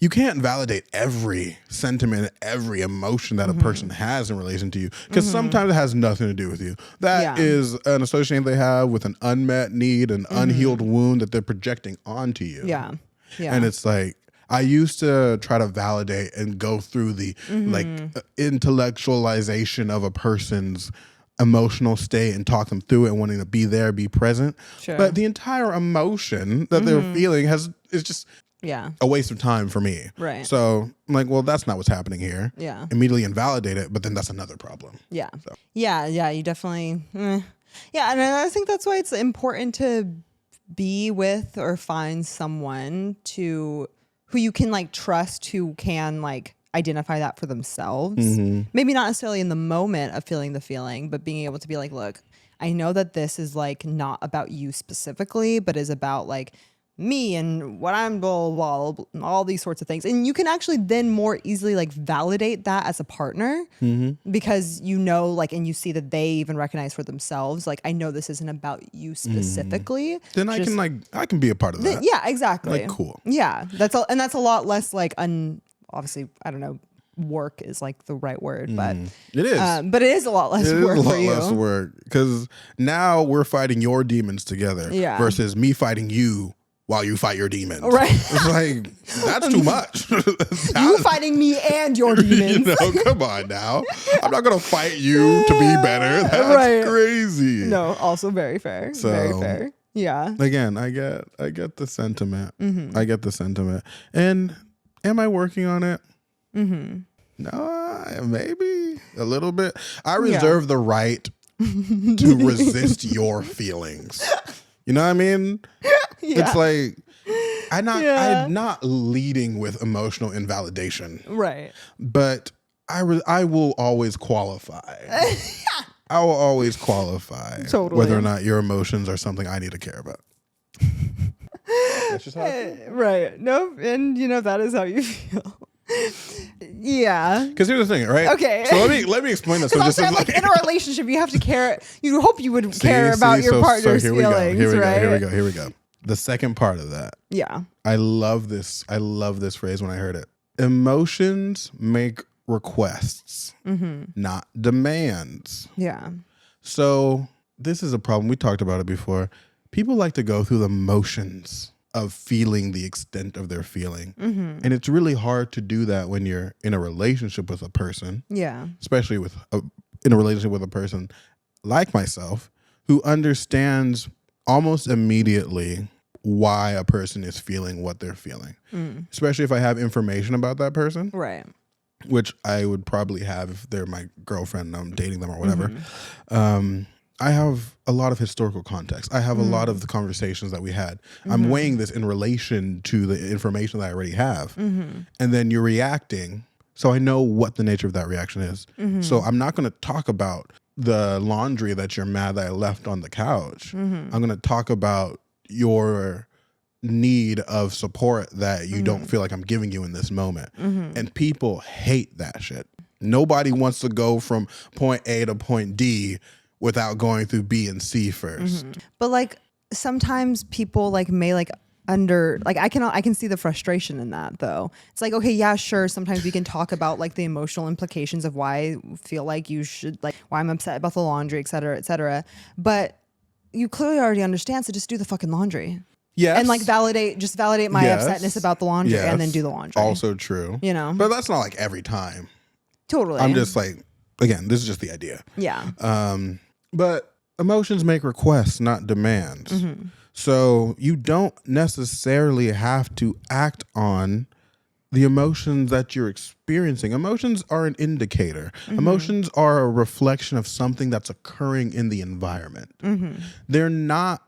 you can't validate every sentiment, every emotion that a person has in relation to you, because sometimes it has nothing to do with you. That is an association they have with an unmet need, an unhealed wound that they're projecting onto you. Yeah. Yeah. And it's like, I used to try to validate and go through the like intellectualization of a person's emotional state and talk them through it and wanting to be there, be present. Sure. But the entire emotion that they're feeling is just a waste of time for me. Right. So I'm like, well, that's not what's happening here. Yeah. Immediately invalidate it, but then that's another problem. Yeah. So. Yeah. You definitely. Yeah. And I think that's why it's important to be with or find someone who you can like trust, who can like identify that for themselves. Maybe not necessarily in the moment of feeling the feeling, but being able to be like, look, I know that this is like not about you specifically, but is about like me and what I'm blah, blah, blah, blah, all these sorts of things. And you can actually then more easily like validate that as a partner because you know, like, and you see that they even recognize for themselves, like, I know this isn't about you specifically. Then I can be a part of that. Yeah, exactly. Like, cool. Yeah. That's a lot less like obviously, I don't know, work is like the right word, but it is. But it is a lot less work for you. Less work, because now we're fighting your demons together versus me fighting you while you fight your demons. Right. It's like, that's too much. You fighting me and your demons. You know, come on now. I'm not going to fight you to be better. That's crazy. No, also very fair. So, very fair. Yeah. Again, I get the sentiment. I get the sentiment. And am I working on it? No, maybe a little bit. I reserve the right to resist your feelings. You know what I mean? It's like I'm not leading with emotional invalidation, right? But I will always qualify. I will always qualify whether or not your emotions are something I need to care about. That's just how I feel. Right? No, and you know that is how you feel. Yeah. Because here's the thing, right? Okay. So let me explain this. So just like in a relationship, you have to care. You hope you would care about your partner's feelings, right? Here we go. The second part of that. Yeah. I love this phrase when I heard it. Emotions make requests, not demands. Yeah. So this is a problem. We talked about it before. People like to go through the motions of feeling the extent of their feeling. And it's really hard to do that when you're in a relationship with a person. Yeah. Especially in a relationship with a person like myself, who understands almost immediately why a person is feeling what they're feeling. Especially if I have information about that person. Right. Which I would probably have if they're my girlfriend and I'm dating them or whatever. I have a lot of historical context. I have a lot of the conversations that we had. I'm weighing this in relation to the information that I already have. And then you're reacting. So I know what the nature of that reaction is. So I'm not going to talk about the laundry that you're mad that I left on the couch. I'm going to talk about your need of support that you don't feel like I'm giving you in this moment. And people hate that shit. Nobody wants to go from point A to point D without going through B and C first. But like sometimes people like may like I can see the frustration in that though. It's like, okay, yeah, sure. Sometimes we can talk about like the emotional implications of why I feel like you should, like why I'm upset about the laundry, et cetera, et cetera. But you clearly already understand. So just do the fucking laundry. Yes. And like validate my upsetness about the laundry and then do the laundry. Also true. You know? But that's not like every time. Totally. I'm just like, again, this is just the idea. Yeah. But emotions make requests, not demands. So you don't necessarily have to act on the emotions that you're experiencing. Emotions are an indicator. Emotions are a reflection of something that's occurring in the environment. They're not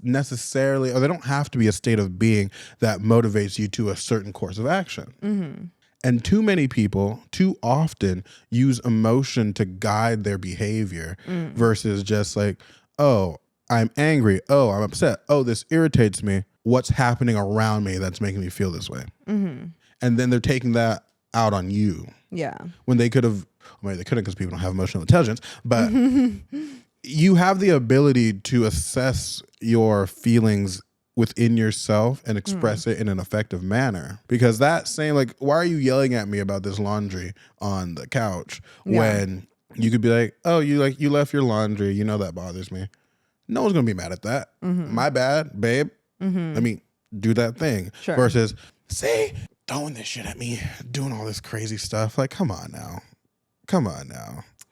necessarily, or they don't have to be a state of being that motivates you to a certain course of action. And too many people, too often, use emotion to guide their behavior versus just like, oh, I'm angry. Oh, I'm upset. Oh, this irritates me. What's happening around me that's making me feel this way? And then they're taking that out on you. Yeah. When they could have, well, they couldn't because people don't have emotional intelligence, but you have the ability to assess your feelings within yourself and express it in an effective manner. Because that saying, like, why are you yelling at me about this laundry on the couch when you could be like, oh, you left your laundry, you know that bothers me. No one's gonna be mad at that. My bad, babe. Let me do that thing. Sure. Versus, see, throwing this shit at me, doing all this crazy stuff. Like, come on now.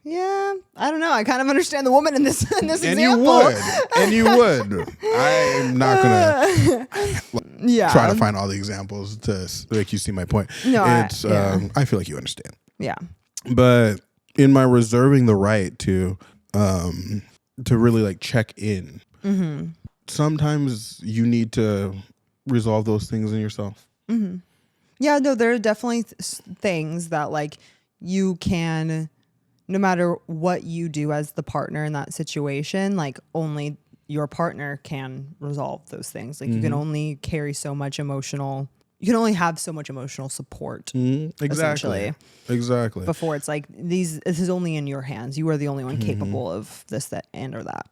Yeah, I don't know. I kind of understand the woman in this example. And you would. I'm not gonna try to find all the examples to make you see my point. No, I feel like you understand. Yeah. But in my reserving the right to really like check in, sometimes you need to resolve those things in yourself. Yeah, no, there are definitely things that like you can, no matter what you do as the partner in that situation, like only your partner can resolve those things. Like you can only carry so much emotional, you can only have so much emotional support. Exactly. Before it's like this is only in your hands. You are the only one capable of this, that, and or that.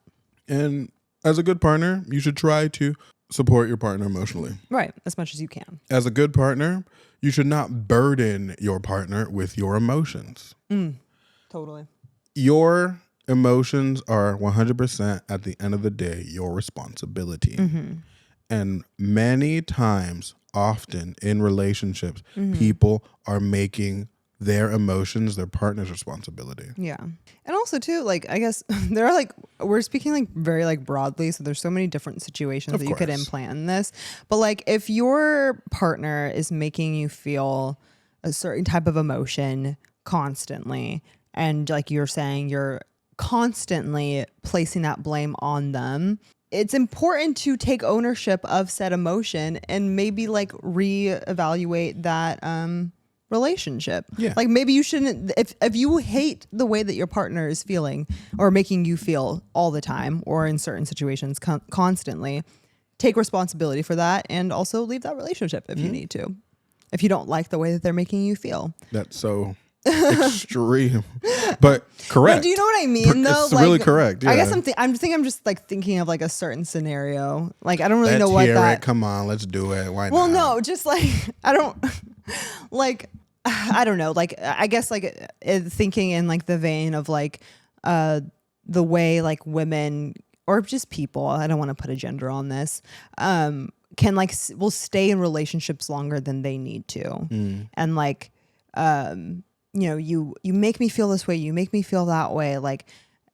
And as a good partner, you should try to support your partner emotionally. Right, as much as you can. As a good partner, you should not burden your partner with your emotions. Totally. Your emotions are 100% at the end of the day your responsibility. And many times, often in relationships, people are making their emotions their partner's responsibility. Yeah. And also too, like, I guess there are like, we're speaking like very like broadly. So there's so many different situations that you could implant in this. But like if your partner is making you feel a certain type of emotion constantly, and like you're saying, you're constantly placing that blame on them, it's important to take ownership of said emotion and maybe like reevaluate that relationship. Yeah. Like maybe you shouldn't, if you hate the way that your partner is feeling or making you feel all the time or in certain situations constantly, take responsibility for that and also leave that relationship if you need to. If you don't like the way that they're making you feel. That's so extreme, but correct. But do you know what I mean though? It's like, really correct. Yeah. I guess I'm just like thinking of like a certain scenario. Like I don't really know what that. Come on, let's do it. Why not? Well, no, just like I don't like. I don't know. Like, I guess like thinking in like the vein of like the way like women or just people, I don't want to put a gender on this, can like, will stay in relationships longer than they need to. And like, you know, you make me feel this way. You make me feel that way. Like,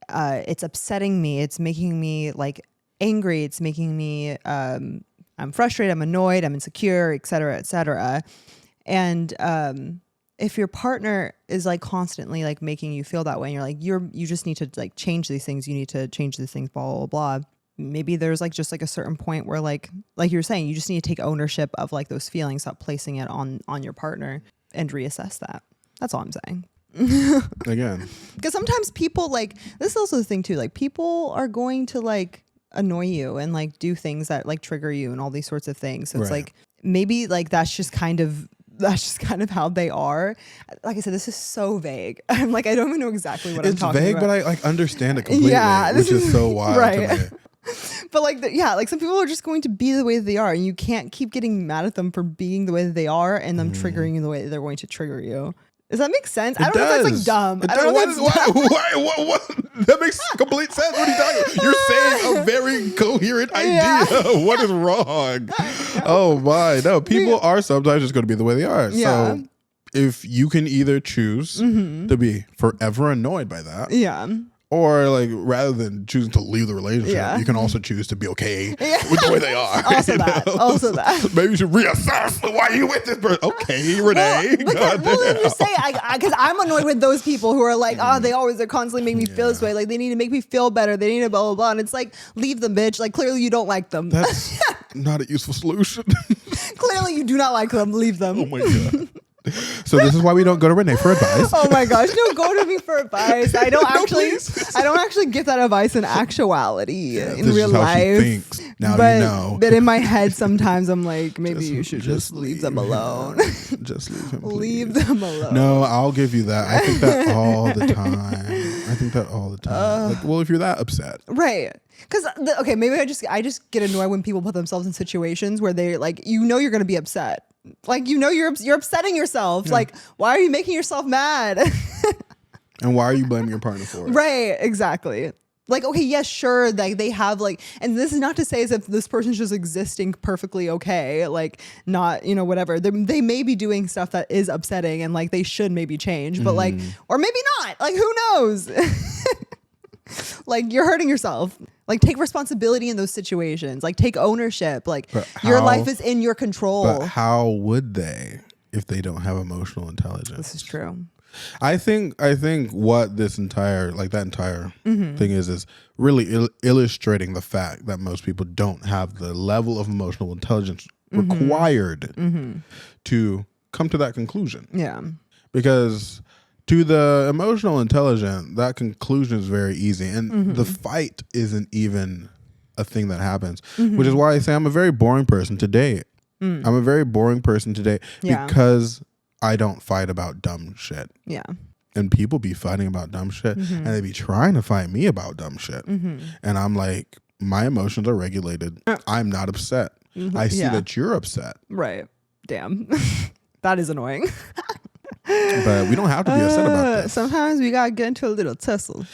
it's upsetting me. It's making me like angry. It's making me, I'm frustrated. I'm annoyed. I'm insecure, et cetera, et cetera. And if your partner is like constantly like making you feel that way and you're like, you just need to like change these things. You need to change these things, blah, blah, blah. Maybe there's like just like a certain point where like you're saying, you just need to take ownership of like those feelings, stop placing it on your partner and reassess that. That's all I'm saying. Again. Because sometimes people like, this is also the thing too, like people are going to like annoy you and like do things that like trigger you and all these sorts of things. So it's like, maybe like that's just kind of how they are. Like I said, this is so vague. I'm like, I don't even know exactly what I'm talking about. It's vague, but I like understand it completely, which is so wild to me. But like, like some people are just going to be the way that they are, and you can't keep getting mad at them for being the way that they are and them triggering you the way that they're going to trigger you. Does that make sense? I don't know if that's like dumb. I don't know if that's dumb. What? That makes complete sense. What are you talking about? You're saying a very coherent idea. What is wrong? Oh my, no. People are sometimes just going to be the way they are. Yeah. So if you can either choose to be forever annoyed by that. Yeah. Or like rather than choosing to leave the relationship, you can also choose to be okay with the way they are. Also that. Maybe you should reassess why you with this person. Okay, Renee. Well, just say because I'm annoyed with those people who are like, they're constantly making me feel this way. Like they need to make me feel better. They need to blah blah blah. And it's like, leave them, bitch. Like clearly you don't like them. That's not a useful solution. Clearly you do not like them. Leave them. Oh my god. So this is why we don't go to Renee for advice. Oh my gosh, no, go to me for advice. I don't No, actually please. I don't actually give that advice in actuality in This real is how life. she thinks. Now but, you know. But in my head sometimes I'm like, maybe you should just leave them alone. Just leave him. Leave please. them alone. No, I'll give you that. I think that all the time. Like, well, if you're that upset. Right. Because okay, maybe I just get annoyed when people put themselves in situations where they like, you're going to be upset. Like, you're upsetting yourself. Yeah. Like, why are you making yourself mad? And why are you blaming your partner for it? Right, exactly. Like, okay, yes, sure, like they have like, and this is not to say as if this person's just existing perfectly okay, like not, whatever. They may be doing stuff that is upsetting and like they should maybe change, but like, or maybe not, like who knows? Like you're hurting yourself. Like take responsibility in those situations. Like take ownership. Like your life is in your control. But how would they if they don't have emotional intelligence? This is true. I think what that entire thing is really illustrating the fact that most people don't have the level of emotional intelligence required to come to that conclusion. Yeah. Because to the emotional intelligent, that conclusion is very easy. And the fight isn't even a thing that happens, which is why I say I'm a very boring person to date. I'm a very boring person to date because I don't fight about dumb shit. Yeah. And people be fighting about dumb shit and they be trying to fight me about dumb shit. And I'm like, my emotions are regulated. I'm not upset. I see that you're upset. Right. Damn. That is annoying. But we don't have to be upset about this. Sometimes we gotta get into a little tussle.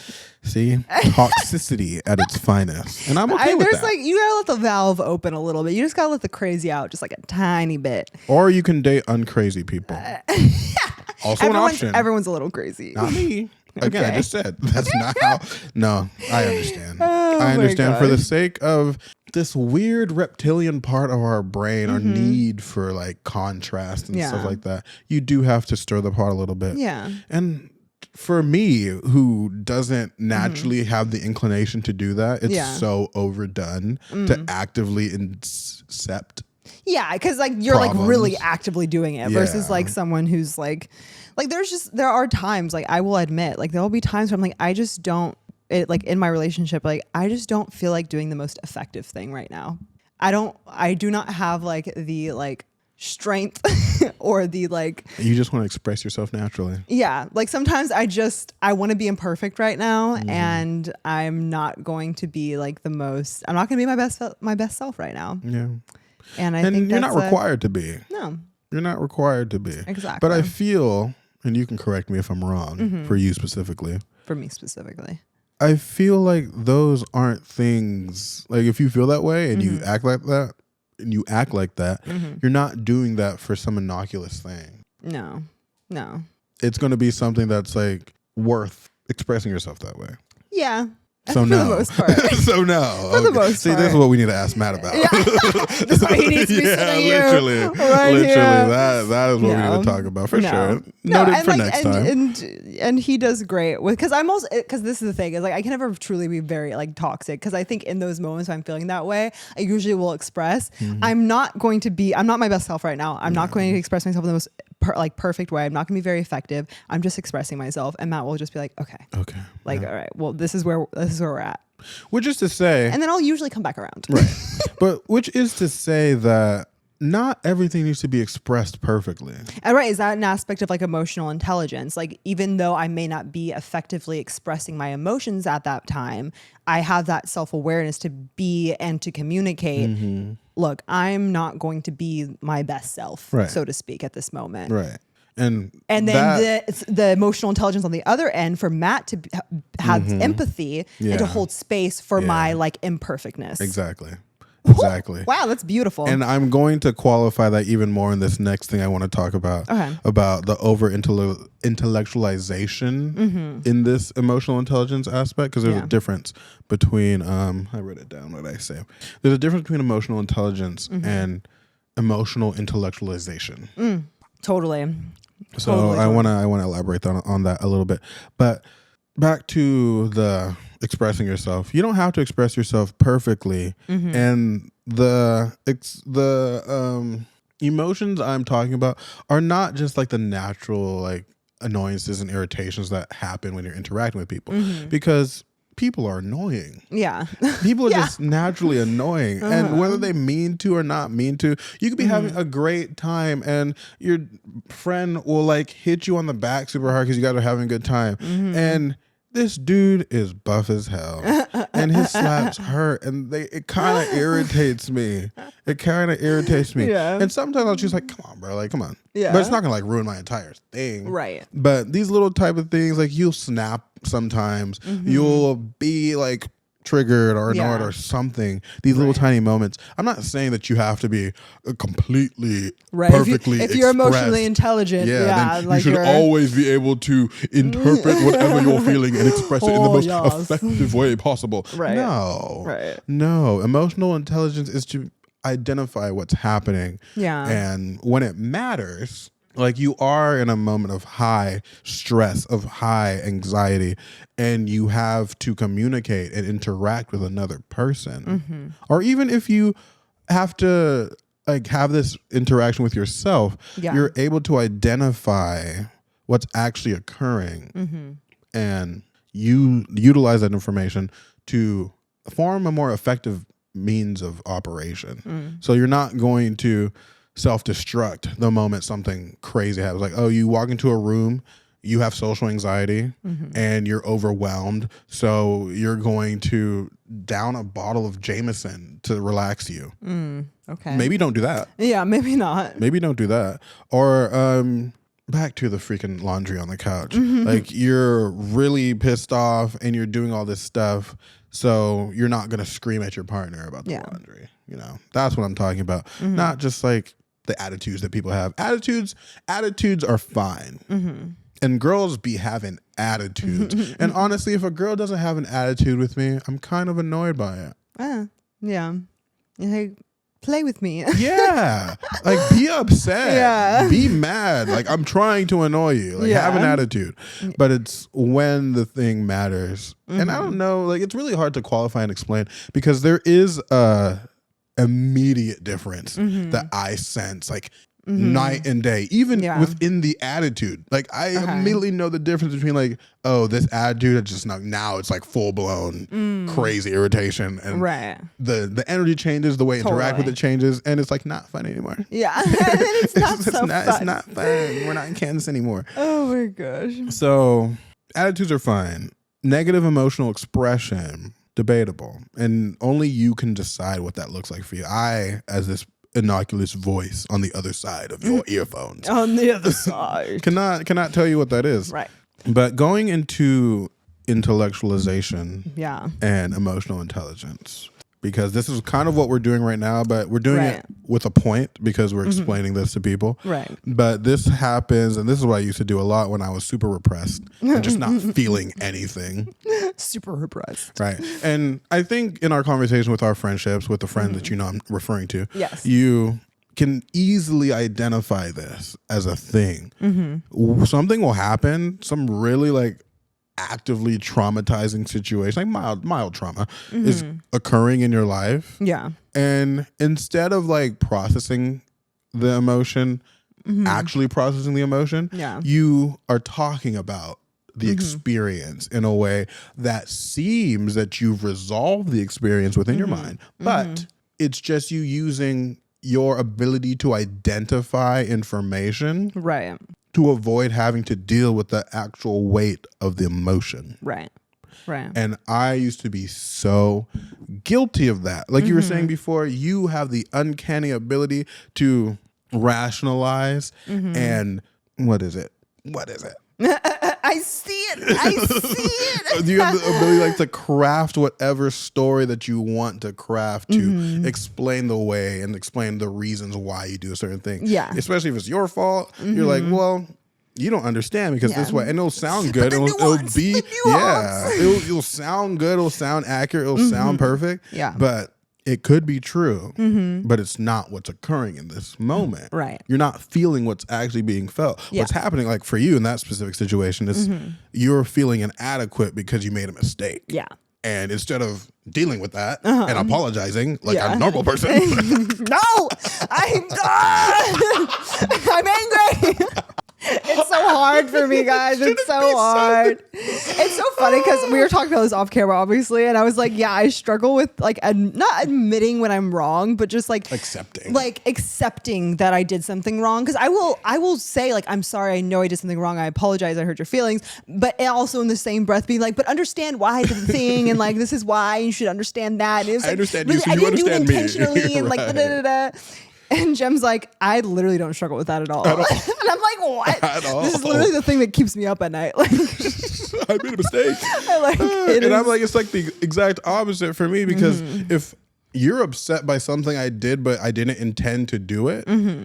See? Toxicity at its finest. And I'm okay with There's that. like, you gotta let the valve open a little bit. You just gotta let the crazy out just like a tiny bit. Or you can date uncrazy people. Also an option. Everyone's a little crazy. Not me. Again, I Okay. just said that's not how. No, I understand. Oh I understand my for the gosh. sake of this weird reptilian part of our brain, our need for like contrast and stuff like that. You do have to stir the pot a little bit. Yeah. And for me, who doesn't naturally have the inclination to do that, it's so overdone to actively accept. Yeah, because like you're like really Problems. actively doing it versus Yeah. like someone who's like there are times, like I will admit, like there'll be times where I'm like, I just don't, like in my relationship, like I just don't feel like doing the most effective thing right now. I do not have like the like strength or the like. You just want to express yourself naturally. Yeah, like sometimes I want to be imperfect right now, and I'm not going to be like I'm not going to be my best self right now. Yeah. And I And think you're not that's required to be. no. You're not required to be. Exactly. But I feel, and you can correct me if I'm wrong, for you specifically, For me specifically. I feel like those aren't things, like if you feel that way and you act like that, you're not doing that for some innocuous thing. No. It's going to be something that's like worth expressing yourself that way. Yeah. So for no. the most part. So no. For the most See, this part. is what we need to ask Matt about. Yeah. That's why he needs to be sitting here. literally. Right Literally. here. That is what we need to talk about for sure. Noted for next time. And he does great with, because this is the thing, is like I can never truly be very like toxic, because I think in those moments when I'm feeling that way, I usually will express I'm not my best self right now. I'm not going to express myself in the most perfect way. I'm not going to be very effective. I'm just expressing myself, and Matt will just be like, okay, like all right, well this is where we're at, which is to say, and then I'll usually come back around. right? But which is to say that not everything needs to be expressed perfectly. Right. Is that an aspect of like emotional intelligence? Like, even though I may not be effectively expressing my emotions at that time, I have that self-awareness to be and to communicate. Look, I'm not going to be my best self, so to speak, at this moment. Right. And then the emotional intelligence on the other end for Matt to have empathy and to hold space for my like imperfectness. Exactly. Wow, that's beautiful. And I'm going to qualify that even more in this next thing I want to talk about, about the over-intellectualization in this emotional intelligence aspect, because there's a difference between, I wrote it down, what did I say? There's a difference between emotional intelligence and emotional intellectualization. Totally. So I want to elaborate on that a little bit. But back to the expressing yourself. You don't have to express yourself perfectly, and emotions I'm talking about are not just like the natural like annoyances and irritations that happen when you're interacting with people, because people are annoying. Yeah. People are just naturally annoying. And whether they mean to or not mean to, you could be having a great time and your friend will like hit you on the back super hard because you guys are having a good time. And this dude is buff as hell and his slaps hurt and it kind of irritates me. It kind of irritates me. Yeah. And sometimes I'll just like, come on, bro, like, come on. Yeah. But it's not gonna like ruin my entire thing. Right. But these little type of things, like you'll snap sometimes, you'll be like triggered or annoyed or something. These little tiny moments. I'm not saying that you have to be completely perfectly if you're emotionally expressed. intelligent, then like you should always be able to interpret whatever you're feeling and express it in the most effective way possible. Right. No. Emotional intelligence is to identify what's happening. Yeah. And when it matters, like you are in a moment of high stress, of high anxiety, and you have to communicate and interact with another person. Or even if you have to like have this interaction with yourself, you're able to identify what's actually occurring and you utilize that information to form a more effective means of operation. So you're not going to self-destruct the moment something crazy happens. Like, oh, you walk into a room, you have social anxiety and you're overwhelmed. So you're going to down a bottle of Jameson to relax you. Okay. Maybe don't do that. Yeah, maybe not. Maybe don't do that. Or back to the freaking laundry on the couch. Like you're really pissed off and you're doing all this stuff. So you're not going to scream at your partner about the laundry. You know, that's what I'm talking about. Not just like the attitudes that people have. Attitudes are fine. And girls be having attitudes. And honestly, if a girl doesn't have an attitude with me, I'm kind of annoyed by it. Yeah. Hey, play with me. Yeah. Like be upset. Yeah. Be mad. Like I'm trying to annoy you. Like have an attitude. But it's when the thing matters. And I don't know, like it's really hard to qualify and explain because there is a immediate difference that I sense, like night and day, even within the attitude. Like I immediately know the difference between like, oh, this attitude is just now it's like full blown crazy irritation, and the energy changes, the way I interact with it changes, and it's like not fun anymore. Yeah. It's not fun. It's not fun. We're not in Kansas anymore. Oh my gosh. So attitudes are fine. Negative emotional expression, debatable, and only you can decide what that looks like for you. I, as this innocuous voice on the other side of your earphones, on the other side, cannot tell you what that is. Right. But going into intellectualization, and emotional intelligence, because this is kind of what we're doing right now, but we're doing it with a point because we're explaining this to people. Right. But this happens, and this is what I used to do a lot when I was super repressed and just not feeling anything. Super repressed. Right. And I think in our conversation with our friendships, with the friend that you know I'm referring to, you can easily identify this as a thing. Something will happen, some really like actively traumatizing situation, like mild trauma is occurring in your life. Yeah. And instead of like processing the emotion, actually processing the emotion, you are talking about the experience in a way that seems that you've resolved the experience within your mind, but it's just you using your ability to identify information to avoid having to deal with the actual weight of the emotion. Right. And I used to be so guilty of that. Like you were saying before, you have the uncanny ability to rationalize and what is it? I see it. You have the ability like to craft whatever story that you want to craft to explain the way and explain the reasons why you do a certain thing. Yeah. Especially if it's your fault. You're like, well, you don't understand because this way, and it'll sound good. It'll be it'll sound good. It'll sound accurate. It'll sound perfect. Yeah. But it could be true, but it's not what's occurring in this moment. Right. You're not feeling what's actually being felt. What's happening, like for you in that specific situation, is you're feeling inadequate because you made a mistake. Yeah. And instead of dealing with that and apologizing like a normal person. No, I'm angry. It's so hard for me, guys. It's so hard. It's so funny because we were talking about this off camera, obviously, and I was like, yeah, I struggle with like not admitting when I'm wrong, but just like accepting that I did something wrong. Because I will say like, I'm sorry, I know I did something wrong. I apologize. I hurt your feelings. But also in the same breath, being like, but understand why I did the thing, and like this is why you should understand that. And it was, I like, understand really, you, so I you didn't do it understand me. intentionally, and like Right. da da da da. And Jem's like, I literally don't struggle with that at all. And I'm like, what? At all. This is literally the thing that keeps me up at night. Like, I made a mistake. I'm like, it's like the exact opposite for me because if you're upset by something I did, but I didn't intend to do it,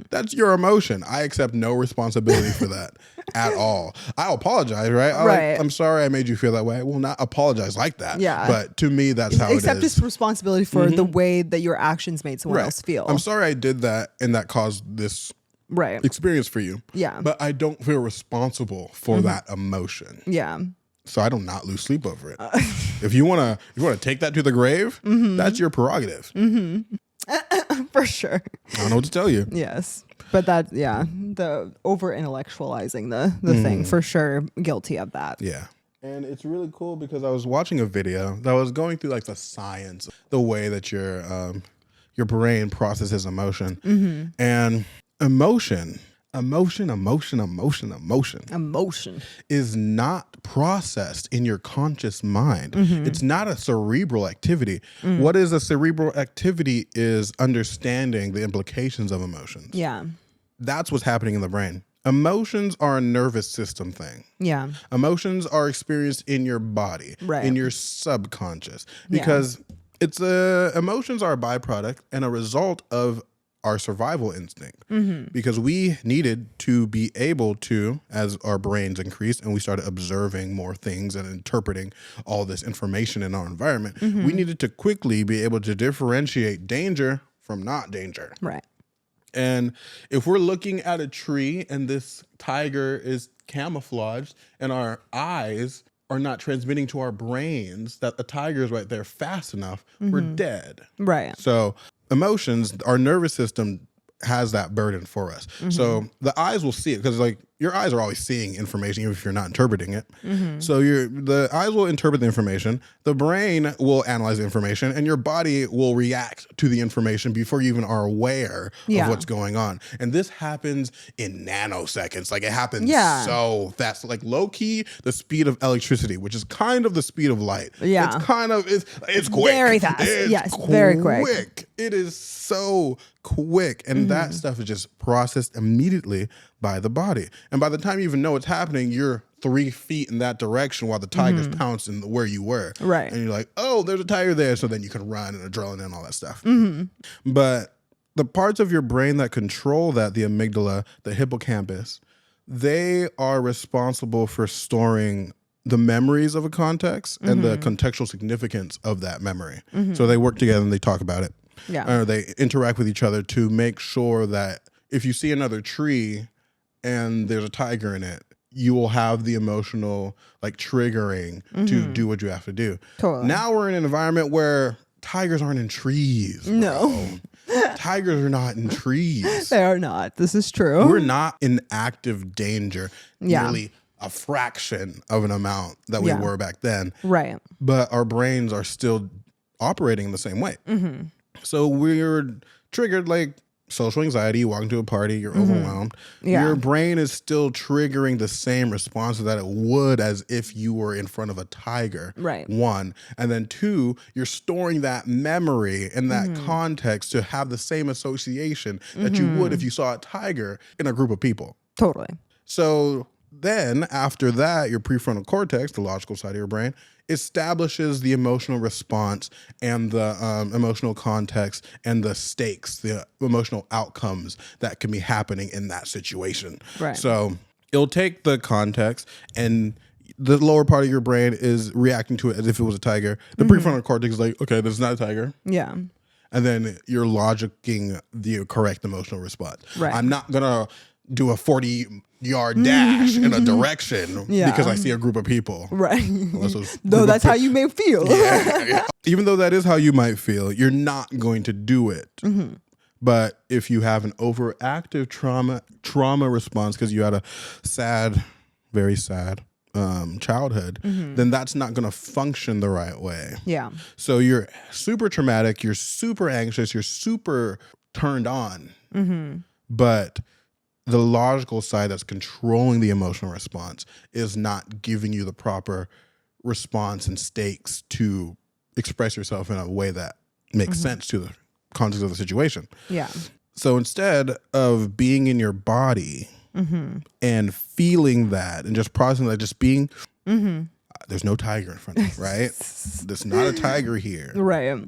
that's your emotion. I accept no responsibility for that at all. I'll apologize, right? I'm sorry I made you feel that way. I will not apologize like that. Yeah. But to me, that's how it is. Accept this responsibility for the way that your actions made someone else feel. I'm sorry I did that and that caused this experience for you. Yeah. But I don't feel responsible for that emotion. Yeah. So I do not lose sleep over it. If you wanna take that to the grave, that's your prerogative. For sure. I don't know what to tell you. Yes. But that, the over-intellectualizing the thing, for sure, guilty of that. Yeah. And it's really cool because I was watching a video that was going through like the science, the way that your brain processes emotion. And emotion is not processed in your conscious mind. It's not a cerebral activity. What is a cerebral activity is understanding the implications of emotions. Yeah. That's what's happening in the brain. Emotions are a nervous system thing. Yeah. Emotions are experienced in your body, in your subconscious, because emotions are a byproduct and a result of our survival instinct, because we needed to be able to, as our brains increased and we started observing more things and interpreting all this information in our environment, we needed to quickly be able to differentiate danger from not danger. Right. And if we're looking at a tree and this tiger is camouflaged and our eyes are not transmitting to our brains that the tiger is right there fast enough, we're dead. Right. So emotions, our nervous system has that burden for us. So the eyes will see it because like your eyes are always seeing information even if you're not interpreting it. So the eyes will interpret the information, the brain will analyze the information, and your body will react to the information before you even are aware of what's going on. And this happens in nanoseconds. Like it happens so fast. Like low key, the speed of electricity, which is kind of the speed of light. Yeah. It's quick. Very fast. Yes, very quick. It is so quick. And that stuff is just processed immediately by the body. And by the time you even know what's happening, you're 3 feet in that direction while the tiger's pouncing where you were. Right. And you're like, oh, there's a tiger there. So then you can run and adrenaline and all that stuff. But the parts of your brain that control that, the amygdala, the hippocampus, they are responsible for storing the memories of a context and the contextual significance of that memory. So they work together and they talk about it. Yeah. Or they interact with each other to make sure that if you see another tree and there's a tiger in it, you will have the emotional like triggering to do what you have to do. Totally. Now we're in an environment where tigers aren't in trees. Bro. No. Tigers are not in trees. They are not. This is true. We're not in active danger. Nearly a fraction of an amount that we were back then. Right. But our brains are still operating in the same way. So we're triggered like social anxiety, you walk into a party, you're overwhelmed. Your brain is still triggering the same responses that it would as if you were in front of a tiger. Right. 1. And then 2, you're storing that memory and that context to have the same association that you would if you saw a tiger in a group of people. Totally. So then after that, your prefrontal cortex, the logical side of your brain, establishes the emotional response and the emotional context and the stakes, the emotional outcomes that can be happening in that situation. Right. So it'll take the context and the lower part of your brain is reacting to it as if it was a tiger. The prefrontal cortex is like, okay, this is not a tiger. Yeah. And then you're logicking the correct emotional response. Right. I'm not going to do a 40-yard dash in a direction because I see a group of people. Right. Though that's how you may feel. Yeah. Even though that is how you might feel, you're not going to do it. But if you have an overactive trauma response because you had a sad, very sad childhood, then that's not going to function the right way. Yeah. So you're super traumatic, you're super anxious, you're super turned on. But the logical side that's controlling the emotional response is not giving you the proper response and stakes to express yourself in a way that makes sense to the context of the situation. Yeah. So instead of being in your body and feeling that and just processing that, just being, there's no tiger in front of you, right? There's not a tiger here. Right.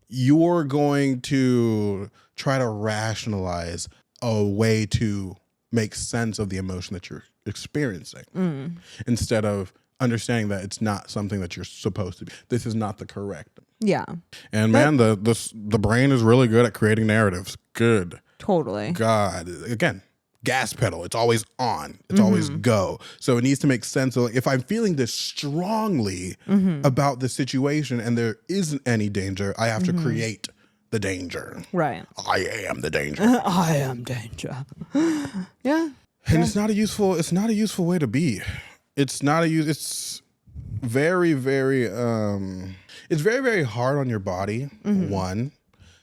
You're going to try to rationalize a way to make sense of the emotion that you're experiencing instead of understanding that it's not something that you're supposed to be. This is not the correct. Yeah. And man, the brain is really good at creating narratives. Good. Totally. God. Again, gas pedal. It's always on. It's always go. So it needs to make sense of, like, if I'm feeling this strongly about the situation and there isn't any danger, I have to create the danger. Right. I am the danger. I am danger. Yeah. And it's not a useful way to be. It's very, very it's very, very hard on your body, one,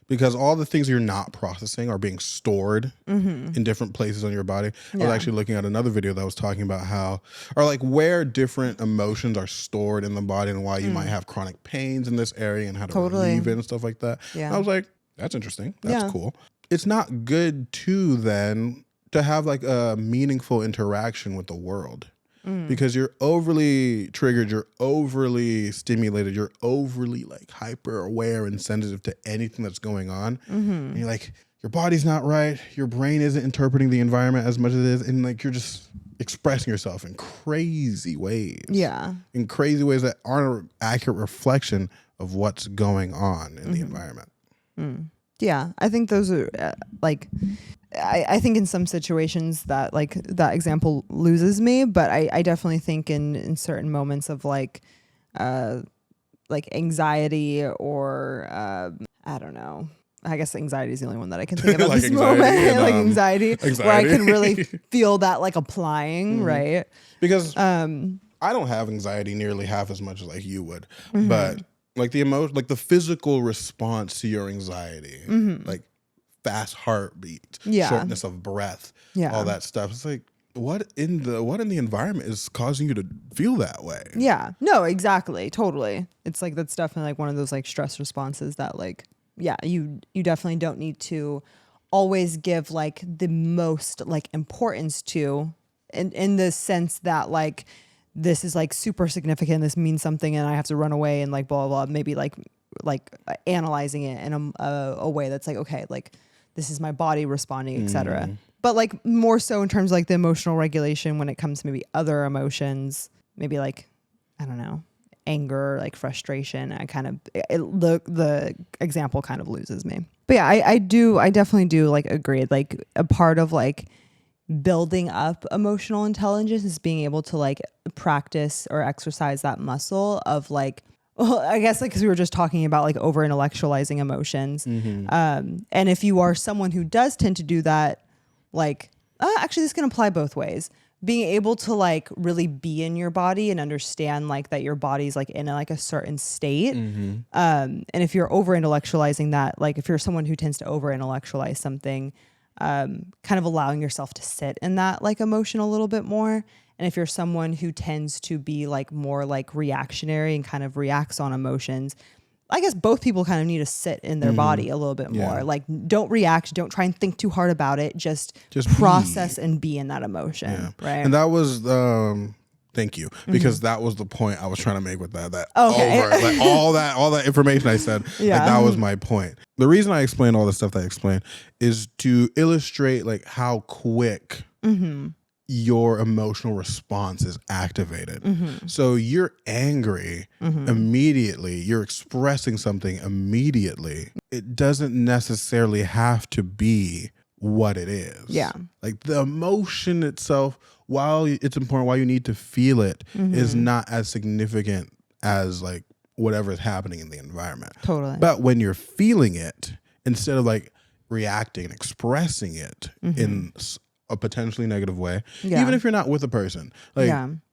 because all the things you're not processing are being stored in different places on your body. I was actually looking at another video that was talking about where different emotions are stored in the body and why you might have chronic pains in this area and how to relieve it and stuff like that. Yeah. And I was like, that's interesting. That's cool. It's not good to then to have like a meaningful interaction with the world. Because you're overly triggered, you're overly stimulated, you're overly like hyper aware and sensitive to anything that's going on. And you're like, your body's not right, your brain isn't interpreting the environment as much as it is, and like you're just expressing yourself in crazy ways. Yeah. In crazy ways that aren't an accurate reflection of what's going on in the environment. Yeah. I think those are I think in some situations that like that example loses me, but I definitely think in certain moments of like anxiety or I don't know. I guess anxiety is the only one that I can think of at this moment. Like anxiety, where I can really feel that like applying, right? Because I don't have anxiety nearly half as much as like you would, but like the emotion, like the physical response to your anxiety, like fast heartbeat, shortness of breath, all that stuff. It's like, what in the environment is causing you to feel that way? Yeah. No, exactly. Totally. It's like, that's definitely like one of those like stress responses that like, you definitely don't need to always give like the most like importance to in the sense that like, this is like super significant, this means something and I have to run away and like blah, blah, blah. Maybe like analyzing it in a way that's like, okay, like this is my body responding, etc. But like more so in terms of like the emotional regulation when it comes to maybe other emotions, maybe like, I don't know, anger, like frustration. I kind of, the example kind of loses me. But yeah, I definitely do like agree. Like a part of like building up emotional intelligence is being able to like practice or exercise that muscle of like, well, I guess like because we were just talking about like over intellectualizing emotions. And if you are someone who does tend to do that, like actually this can apply both ways. Being able to like really be in your body and understand like that your body's like in like a certain state. And if you're over intellectualizing that, like if you're someone who tends to over intellectualize something, kind of allowing yourself to sit in that like emotion a little bit more. And if you're someone who tends to be like more like reactionary and kind of reacts on emotions, I guess both people kind of need to sit in their body a little bit more. Like don't react, don't try and think too hard about it. Just process and be in that emotion. Right. And that was thank you. Because that was the point I was trying to make with that. Okay. Over like all that information I said, like that was my point. The reason I explained all the stuff that I explained is to illustrate like how quick your emotional response is activated. So you're angry immediately, you're expressing something immediately. It doesn't necessarily have to be what it is. Yeah. Like the emotion itself, while it's important, while you need to feel it, is not as significant as like whatever is happening in the environment. Totally. But when you're feeling it, instead of like reacting and expressing it in a potentially negative way, even if you're not with a person, like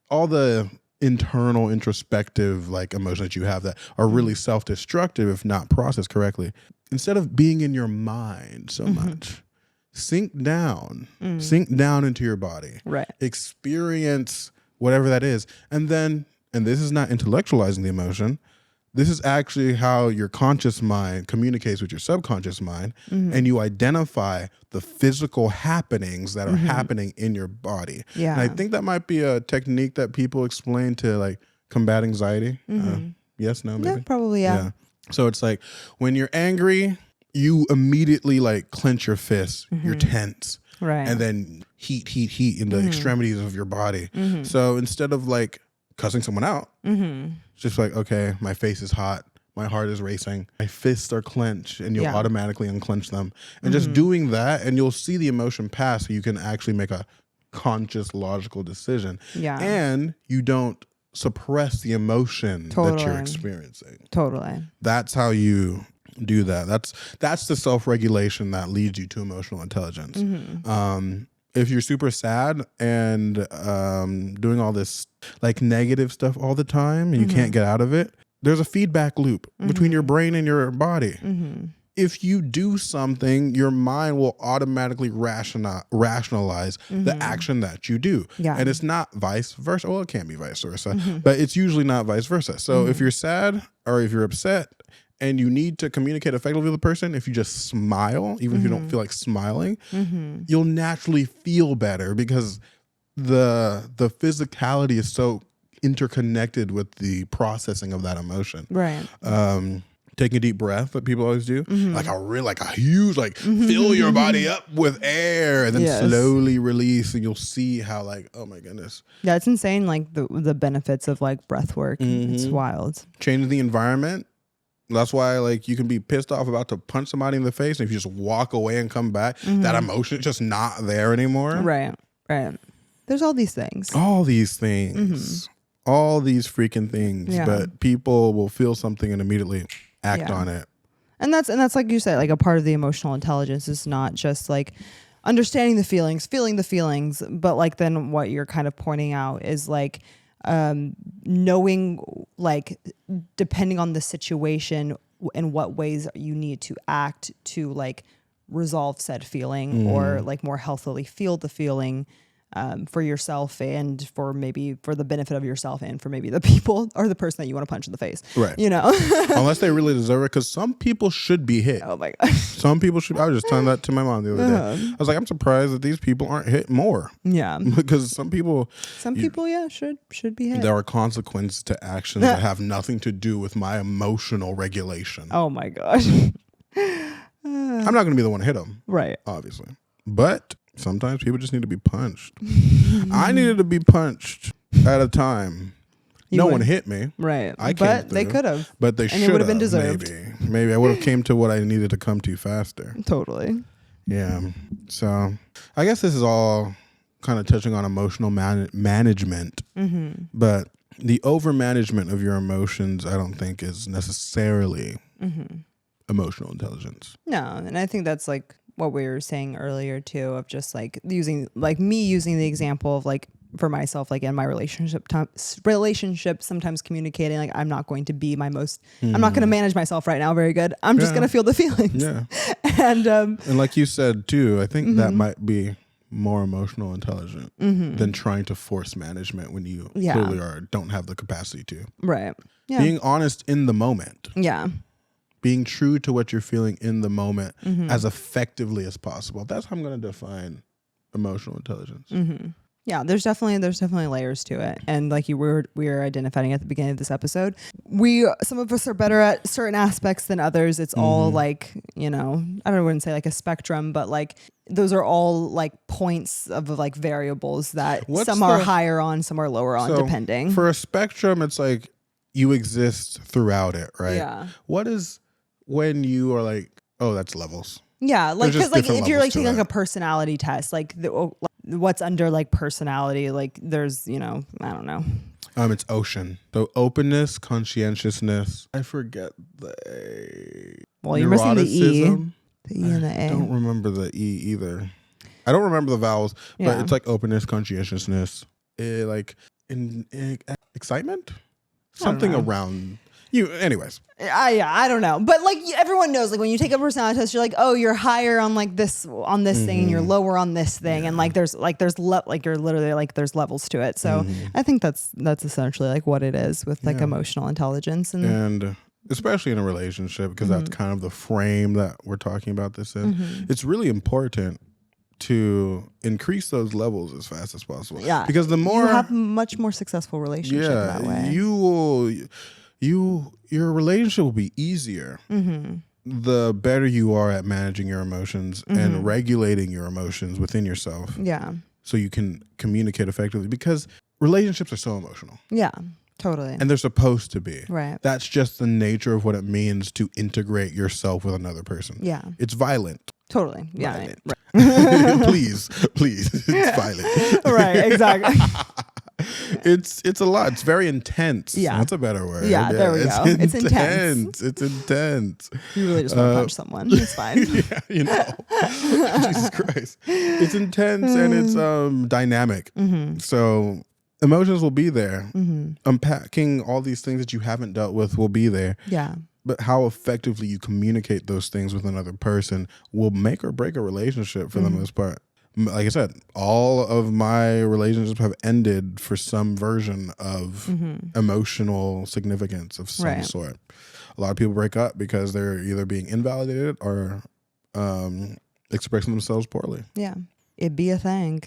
all the internal introspective like emotions that you have that are really self-destructive if not processed correctly, instead of being in your mind so much, sink down into your body, right, experience whatever that is, and this is not intellectualizing the emotion. This is actually how your conscious mind communicates with your subconscious mind, and you identify the physical happenings that are happening in your body. Yeah. And I think that might be a technique that people explain to like combat anxiety. Yes, no, maybe? Yeah, probably, yeah. So it's like when you're angry, you immediately like clench your fists, you're tense. Right. And then heat in the extremities of your body. So instead of like cussing someone out, it's just like, okay, my face is hot, my heart is racing, my fists are clenched, and you'll automatically unclench them. And just doing that, and you'll see the emotion pass, so you can actually make a conscious, logical decision. Yeah. And you don't suppress the emotion that you're experiencing. Totally. That's how you do that. That's the self-regulation that leads you to emotional intelligence. If you're super sad and doing all this like negative stuff all the time and you can't get out of it, there's a feedback loop between your brain and your body. If you do something, your mind will automatically rationalize the action that you do. Yeah. And it's not vice versa. Well, it can be vice versa, but it's usually not vice versa. So if you're sad or if you're upset and you need to communicate effectively with the person, if you just smile, even if you don't feel like smiling, you'll naturally feel better because the physicality is so interconnected with the processing of that emotion. Right. Taking a deep breath that people always do, like a huge, like fill your body up with air and then slowly release, and you'll see how like, oh my goodness. Yeah, it's insane, like the benefits of like breath work. It's wild. Changing the environment. That's why like you can be pissed off about to punch somebody in the face, and if you just walk away and come back, that emotion is just not there anymore. Right. There's all these things. All these things. All these freaking things. Yeah. But people will feel something and immediately act on it. And that's like you said, like a part of the emotional intelligence is not just like understanding the feelings, feeling the feelings, but like then what you're kind of pointing out is like knowing, like, depending on the situation, in what ways you need to act to like resolve said feeling or like more healthily feel the feeling for yourself and for maybe for the benefit of yourself and for maybe the people or the person that you want to punch in the face. Right. You know, unless they really deserve it, because some people should be hit. Oh my gosh. Some people should. I was just telling that to my mom the other day. I was like, I'm surprised that these people aren't hit more. Yeah. Because some people, should be hit. There are consequences to actions that have nothing to do with my emotional regulation. Oh my gosh. I'm not going to be the one to hit them. Right. Obviously. But sometimes people just need to be punched. I needed to be punched at a time. No one hit me. Right. But they could have. But they should have. It would have been deserved. Maybe I would have came to what I needed to come to faster. Totally. Yeah. So I guess this is all kind of touching on emotional management. But the overmanagement of your emotions, I don't think is necessarily emotional intelligence. No. And I think that's like what we were saying earlier too, of just like using the example of like for myself, like in my relationship sometimes communicating like I'm not going to be my most I'm not going to manage myself right now very good. I'm just going to feel the feelings. Yeah. And like you said too, I think that might be more emotional intelligent than trying to force management when you clearly don't have the capacity to. Right. Yeah. Being honest in the moment. Yeah. Being true to what you're feeling in the moment as effectively as possible. That's how I'm going to define emotional intelligence. Yeah, there's definitely layers to it, and like we were identifying at the beginning of this episode, some of us are better at certain aspects than others. It's all like, you know, I wouldn't say like a spectrum, but like those are all like points of like variables that some are higher on, some are lower on, depending. For a spectrum, it's like you exist throughout it, right? Yeah. What is when you are like, oh, that's levels. Yeah, like There's just because like different if you're like levels to taking like it. a personality test, like what's under like personality, like there's I don't know. It's ocean. So openness, conscientiousness. I forget the Well, you're missing the E, neuroticism. the E and the I A. don't remember the E either. I don't remember the vowels, but Yeah. it's like openness, conscientiousness, excitement, something know. around you. Anyways, I don't know, but like everyone knows, like when you take a personality test, you're like, oh, you're higher on like this thing, and you're lower on this thing, and like there's you're literally like there's levels to it. So I think that's essentially like what it is with like emotional intelligence and especially in a relationship, because that's kind of the frame that we're talking about this in. It's really important to increase those levels as fast as possible. Yeah, because the more you have much more successful relationship that way. Your relationship will be easier the better you are at managing your emotions and regulating your emotions within yourself. Yeah. So you can communicate effectively, because relationships are so emotional. Yeah, totally. And they're supposed to be. Right. That's just the nature of what it means to integrate yourself with another person. Yeah. It's violent. Totally. Yeah. Violent. Right. please. It's violent. Right, exactly. It's a lot. It's very intense. Yeah. That's a better word. Yeah, there we go. It's intense. It's intense. You really just want to punch someone. It's fine. Yeah, Jesus Christ. It's intense and it's dynamic. So emotions will be there. Unpacking all these things that you haven't dealt with will be there. Yeah. But how effectively you communicate those things with another person will make or break a relationship for the most part. Like I said, all of my relationships have ended for some version of emotional significance of some sort. A lot of people break up because they're either being invalidated or expressing themselves poorly. Yeah. It be a thing.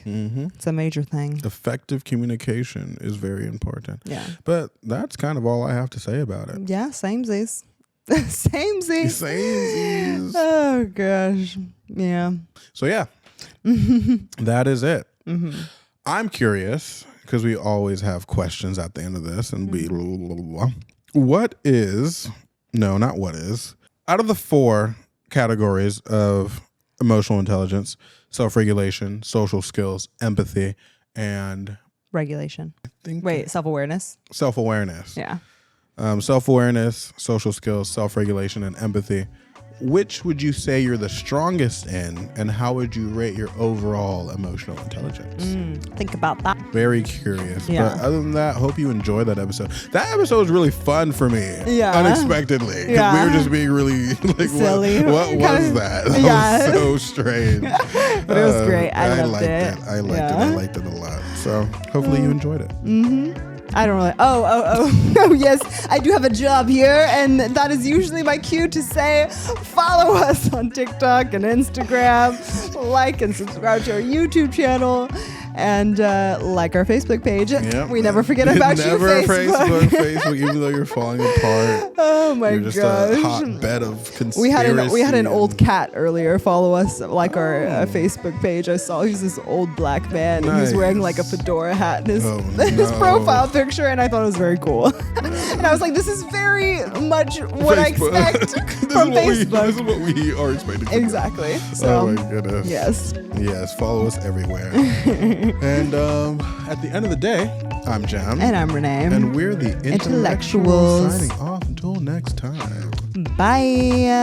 It's a major thing. Effective communication is very important. Yeah. But that's kind of all I have to say about it. Yeah, samesies. Samesies. Samesies. Oh, gosh. Yeah. So, yeah. That is it. I'm curious, because we always have questions at the end of this, and what is out of the 4 categories of emotional intelligence, self-regulation, social skills, empathy, and Regulation. Wait, self-awareness? Self-awareness. Yeah. Self-awareness, social skills, self-regulation, and empathy. Which would you say you're the strongest in, and how would you rate your overall emotional intelligence? Think about that. Very curious. Yeah. But other than that, hope you enjoyed that episode. That episode was really fun for me. Yeah. Unexpectedly. 'Cause Yeah. we were just being really like, silly. What was that? That was so strange. But it was great. I loved it. I liked it a lot. So hopefully you enjoyed it. I don't really. Oh, yes. I do have a job here, and that is usually my cue to say, follow us on TikTok and Instagram, like and subscribe to our YouTube channel, and like our Facebook page. Yep. We never forget about you, Facebook, even though you're falling apart. Oh my You're just gosh. a hotbed of conspiracy. We had an old cat earlier follow us, like our Facebook page. I saw he's this old black man, and he was wearing like a fedora hat in his profile picture, and I thought it was very cool. And I was like, this is very much what I expect from Facebook. This is what we are expecting. Exactly. So, oh my goodness. Yes, follow us everywhere. And at the end of the day, I'm Jam. And I'm Renee. And we're the Intellectuals. Signing off until next time. Bye.